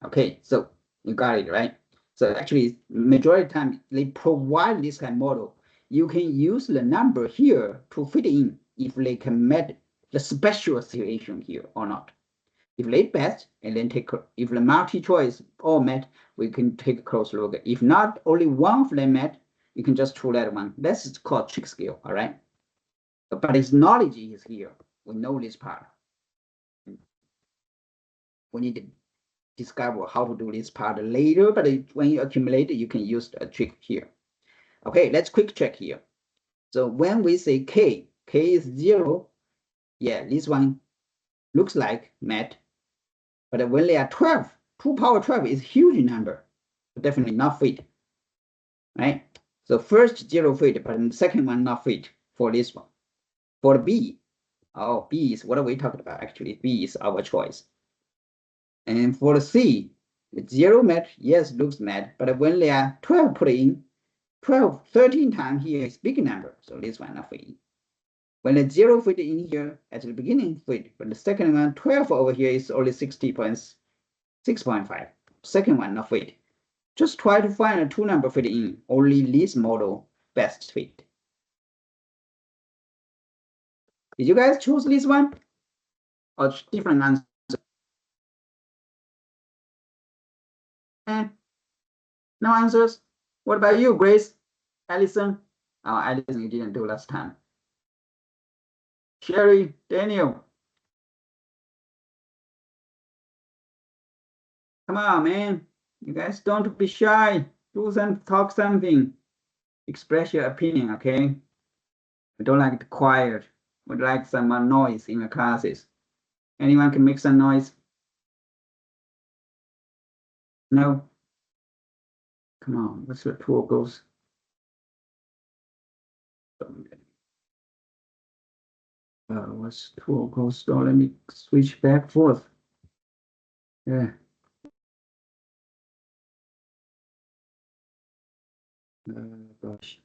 Okay, so you got it, right? So actually, majority of the time, they provide this kind of model. You can use the number here to fit in if they can meet the special situation here or not. If they best, and then if the multi-choice all met, we can take a close look. If not, only one of them met, you can just choose that one. That's called trick scale, all right? But its knowledge is here. We know this part. We need to discover how to do this part later, but when you accumulate it, you can use a trick here. Okay, let's quick check here. So when we say K is 0, yeah, this one looks like met. But when they are 12, 2 power 12 is a huge number, definitely not fit, right? So first 0 fit, but the second one not fit for this one. For the B, Oh, B is what are we talking about? Actually, B is our choice. And for the C, the 0 match, yes, looks mad, but when there are 12 put in, 12, 13 times here is big number, so this one not fit in. When the 0 fit in here at the beginning fit, but the second one, 12 over here is only 60.6.5. Second one not fit. Just try to find a two number fit in, only this model best fit. Did you guys choose this one? Or different answer? No answers? What about you, Grace? Allison? Oh, Allison, you didn't do last time. Sherry, Daniel. Come on, man. You guys don't be shy. Talk something. Express your opinion, okay? I don't like the quiet. Would like some noise in the classes. Anyone can make some noise? No? Come on, what's the tool goes? What's tool goes? So let me switch back forth. Yeah. Gosh.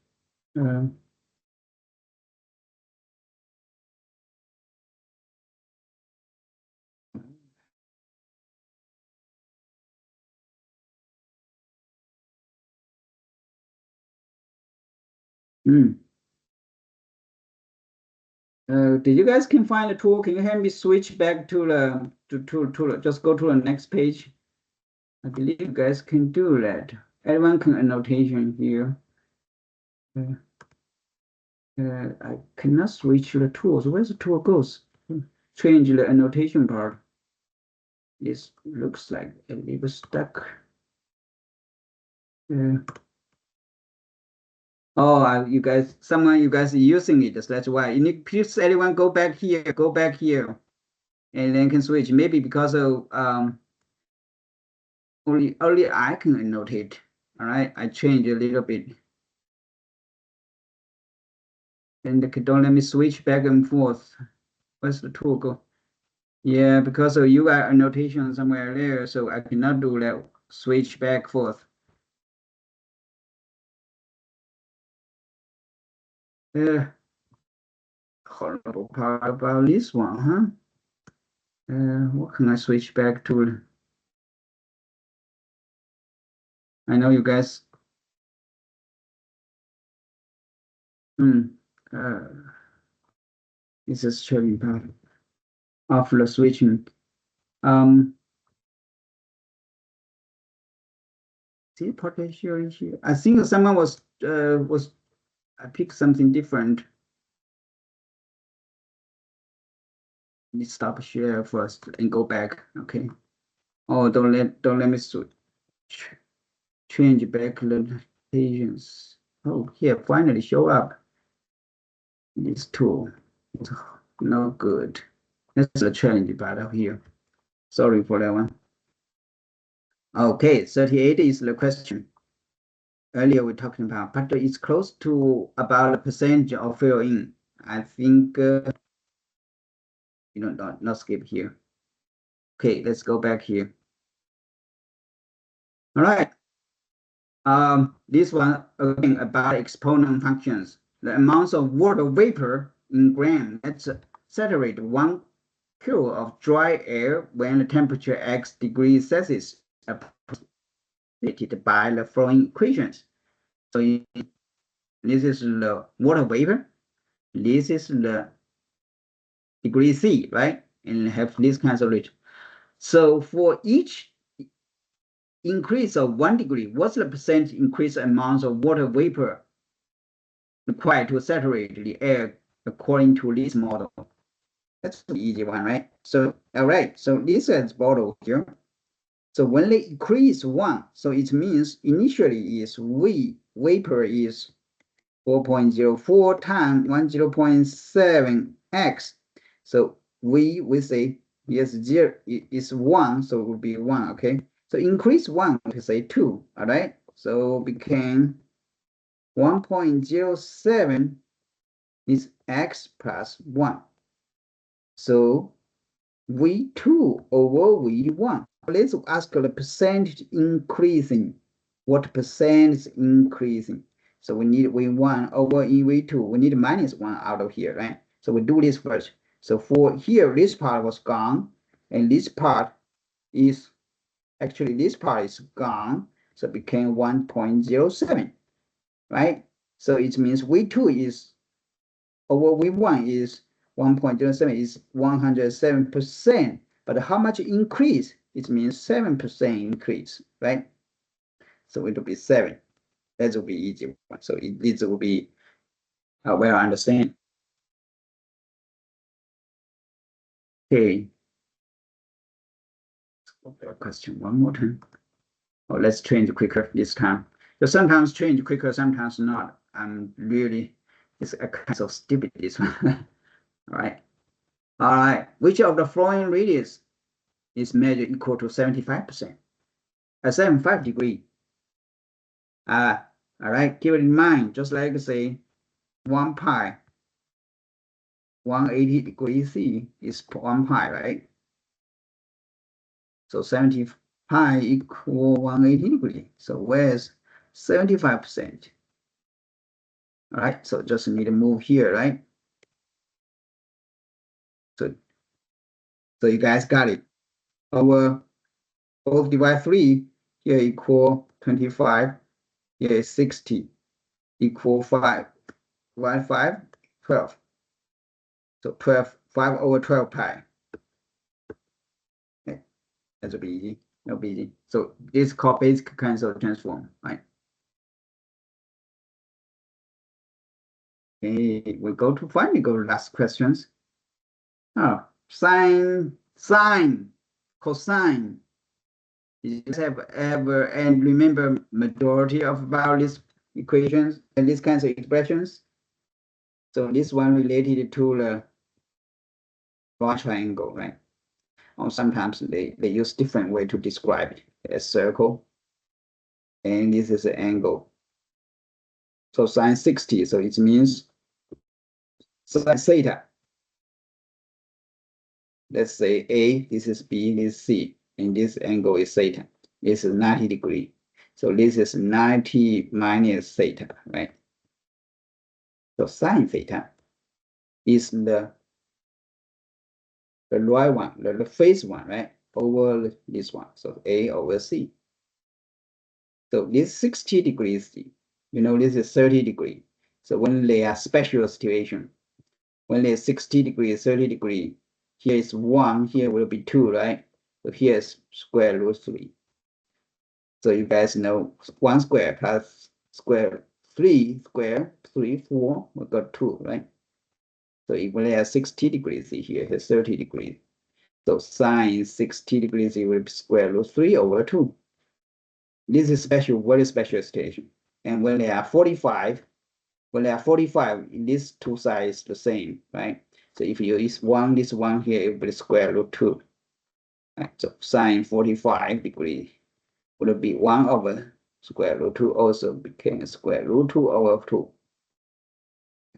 Did you guys can find the tool? Can you help me switch back to the just go to the next page? I believe you guys can do that. Everyone can annotation here. I cannot switch the tools. Where's the tool goes? Change the annotation part. This looks like a little stuck. Oh, you guys are using it. That's why. You need please everyone go back here, and then can switch. Maybe because of only I can annotate. All right, I change a little bit. And don't let me switch back and forth. Where's the tool go? Yeah, because of you are annotation somewhere there, so I cannot do that. Switch back forth. Horrible part about this one, huh? What can I switch back to? I know you guys. This is showing part of the switching. See potential here. I think someone was I picked something different. Let me stop share first and go back. Okay. Oh, don't let me switch. Change back the pages. Oh, here finally show up. This tool. No good. That's a change part here. Sorry for that one. Okay, 38 is the question. Earlier we're talking about, but it's close to about the percentage of fill in. I think not skip here. Okay, let's go back here. All right. This one again about exponent functions. The amounts of water vapor in gram that's saturate 1 kilo of dry air when the temperature X degrees Celsius approximated by the following equations. So this is the water vapor. This is the degree C, right? And have this kind of rate. So for each increase of 1 degree, what's the percent increase amount of water vapor required to saturate the air according to this model? That's the easy one, right? So, all right, so this is bottle here. So when they increase 1, so it means initially is vapor is 4.04 times 10.7x. So we say yes, 0 is 1, so it will be 1, okay? So increase 1 to say 2, all right? So became 1.07 is x plus 1. So V2 over V1. Let's ask the percentage increasing. What percent is increasing? So we need V1 over V2. We need -1 out of here, right? So we do this first. So for here, this part was gone, and this part is actually this part is gone. So it became 1.07, right? So it means V2 is over V1 is 1.07 is 107%. But how much increase? It means 7% increase, right? So it will be 7. That will be easy one. So this will be well understand. Okay. Question one more time. Oh, let's change quicker this time. So sometimes change quicker, sometimes not. I'm really, it's a kind of stupid this one. All right. All right. Which of the following radius is measured equal to 75%? At 75 degree. All right. Keep it in mind, just like say 1 pi, 180 degrees C is 1 pi, right? So 70 pi equal 180 degree. So where's 75%? All right. So just need to move here, right? So you guys got it. Over both divide 3, here equal 25, here is 60, equal 5. Divide 5, 12. So 12, 5 over 12 pi. Okay. That will be easy. That'll be easy. So this is called basic kinds of transform, right? Okay, we finally go to last questions. Oh, sine, cosine. You guys have ever and remember majority of about these equations and these kinds of expressions? So this one related to the right triangle, right? Or sometimes they use different way to describe it. A circle, and this is an angle. So sine 60, so it means sine theta. Let's say A, this is B, this is C, and this angle is theta. This is 90 degree. So this is 90 minus theta, right? So sine theta is the right one, the face one, right? Over this one. So A over C. So this 60 degrees, you know, this is 30 degree. So when they are special situation, when they're 60 degree, 30 degree, here is 1, here will be 2, right? So here is square root 3. So you guys know 1 square plus square 3 square 3, 4, we got 2, right? So if we have 60 degrees here, here's 30 degrees. So sine 60 degrees, it will be square root 3 over 2. This is special, very special situation. And when they are 45, these two sides the same, right? So if you use this one here, it will be square root 2. Right? So sine 45 degrees would be 1 over square root 2, also became square root 2 over 2.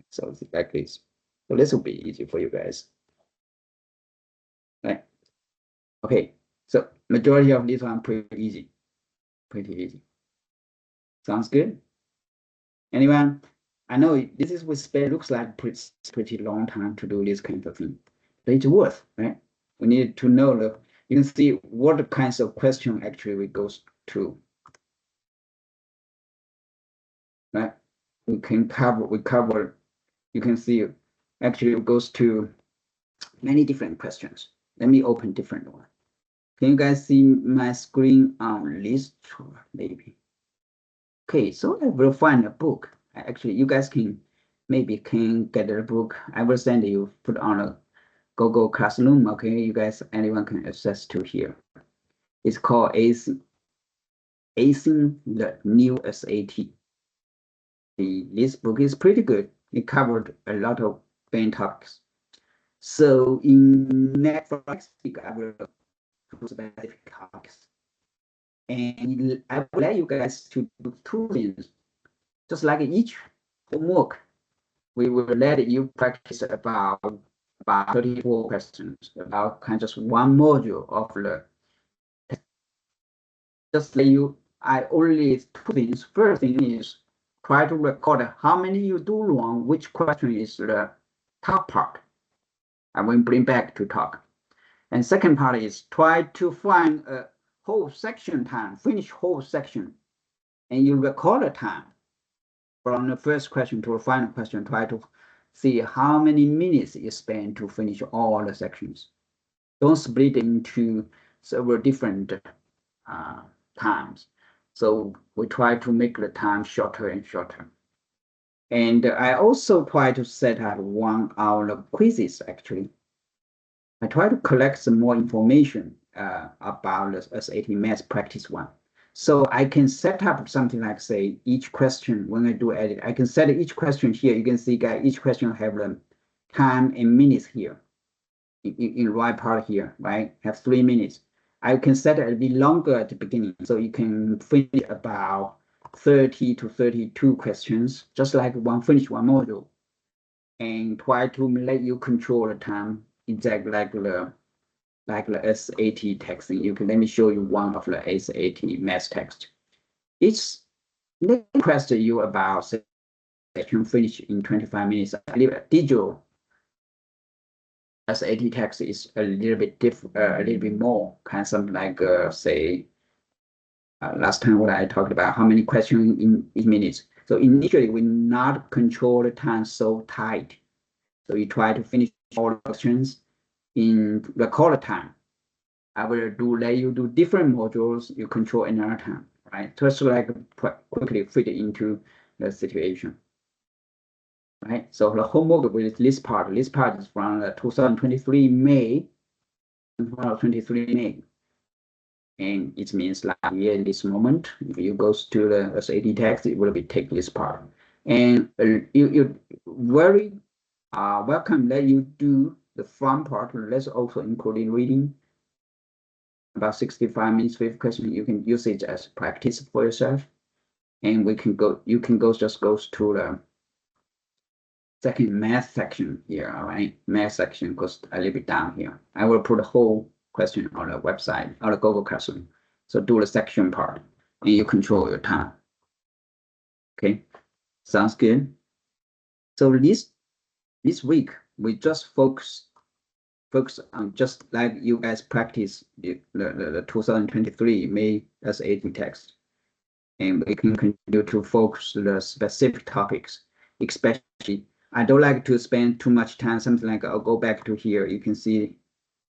So it's like this. So this will be easy for you guys. Right? Okay, so majority of these one pretty easy. Pretty easy. Sounds good? Anyone? I know this is with spare looks like pretty long time to do this kind of thing, but it's worth, right? We need to know you can see what kinds of question actually we goes to, right? We cover, you can see actually it goes to many different questions. Let me open different one. Can you guys see my screen on this tour, maybe? Okay, so I will find a book. Actually, you guys can get a book. I will send you, put on a Google Classroom. Okay, you guys, anyone can access to here. It's called Acing the New SAT. This book is pretty good. It covered a lot of main topics. So in next week, I will do specific topics. And I will let you guys to do 2 things. Just like each homework, we will let you practice about about 34 questions about kind of just one module of the. Just like I only two things. First thing is try to record how many you do wrong, which question is the top part. I will bring back to talk. And second part is try to find a whole section time, finish whole section, and you record the time from the first question to the final question. Try to see how many minutes you spend to finish all the sections. Don't split into several different times. So we try to make the time shorter and shorter. And I also try to set up 1 hour quizzes, actually. I try to collect some more information about the SAT Math Practice 1. So I can set up something like, say, each question, when I do edit, I can set each question here. You can see, guys, each question have the time and minutes here. In the right part here, right? Have 3 minutes. I can set it a bit longer at the beginning, so you can finish about 30 to 32 questions, just like finish one module, and try to let you control the time exactly like the SAT texting. Let me show you one of the SAT math text. It's request you about section finish in 25 minutes. I believe digital SAT text is a little bit different, a little bit more, kind of something like say last time what I talked about, how many questions in minutes. So initially we not control the time so tight. So you try to finish all the questions in record time. I will let you do different modules, you control another time, right? Just like quickly fit into the situation. Right, so the homework with this part is from 2023 May, 2023 May, and it means like here in this moment. If you go to the SAT text, it will be take this part, and you very welcome that you do the front part. Let's also include reading about 65 minutes with question. You can use it as practice for yourself, and we can go. You can just go to the second math section here, all right? Math section goes a little bit down here. I will put the whole question on the website, on the Google Classroom. So do the section part, and you control your time. Okay, sounds good. So this week we just focus on just like you guys practice the 2023 May SAT text, and we can continue to focus the specific topics, especially. I don't like to spend too much time, something like I'll go back to here. You can see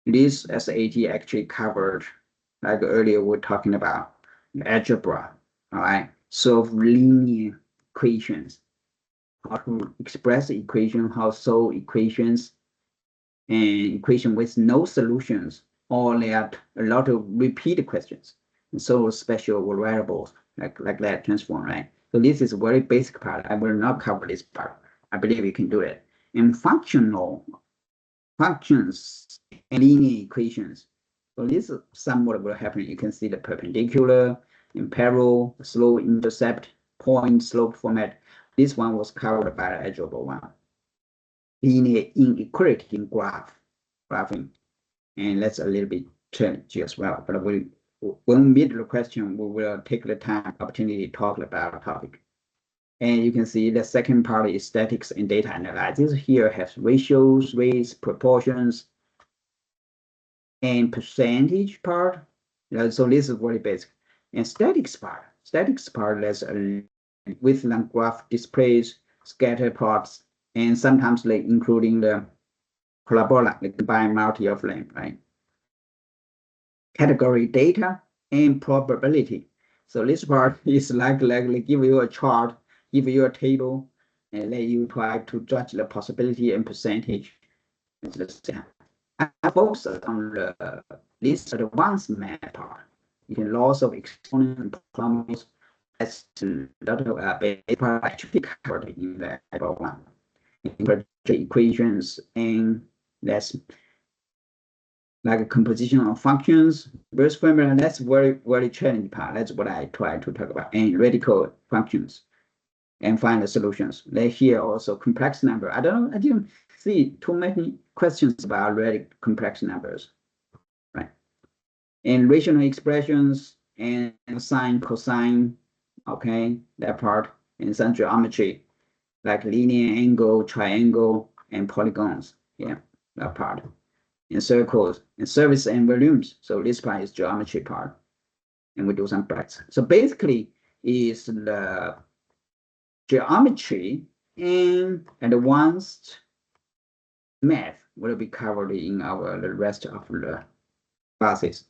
this SAT actually covered, like earlier we're talking about algebra, all right? Solve linear equations, how to express the equation, how to solve equations, and equation with no solutions, or that a lot of repeated questions, and so special variables like that transform, right? So this is a very basic part. I will not cover this part. I believe you can do it. And functions and linear equations. So this is somewhat will happen. You can see the perpendicular, and parallel, slope, intercept, point, slope format. This one was covered by the algebra 1. Linear inequality in graphing. And that's a little bit challenging as well. But when we meet the question, we will take the time, opportunity to talk about the topic. And you can see the second part is statistics and data analysis. Here has ratios, rates, proportions, and percentage part. So this is very basic. And statistics part, that's with line graph displays, scatter plots, and sometimes like including the parabola, like combined multi of them, right? Category data and probability. So this part is like give you a chart, give you a table, and let you try to judge the possibility and percentage. I focus on this advanced math part. You can loss of exponent and polynomials. That's a lot of paper actually covered in the paper 1. Equations, and that's like a composition of functions, burst formula. That's very, very challenging part. That's what I try to talk about. And radical functions, and find the solutions. Like here also complex number. I didn't see too many questions about really complex numbers, right? And rational expressions and sine, cosine, okay, that part, and some geometry, like linear angle, triangle, and polygons, yeah, that part. And circles, and surface and volumes. So this part is geometry part. And we do some facts. So basically is the geometry and advanced math will be covered in the rest of the classes.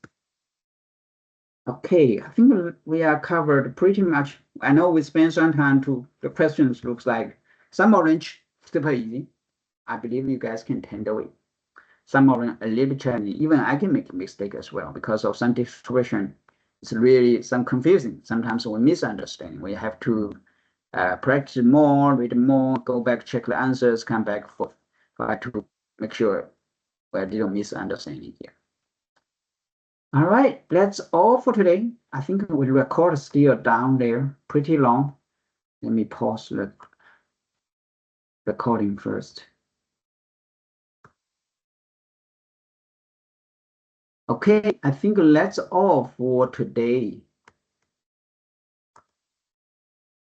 Okay, I think we are covered pretty much. I know we spent some time to the questions looks like some of them super easy. I believe you guys can handle it. Some of them a little bit challenging. Even I can make a mistake as well because of some distortion. It's really some confusing. Sometimes we misunderstand. We have to practice more, read more, go back, check the answers, come back for to make sure we didn't misunderstand it here. All right, that's all for today. I think we record still down there pretty long. Let me pause the recording first. Okay, I think that's all for today.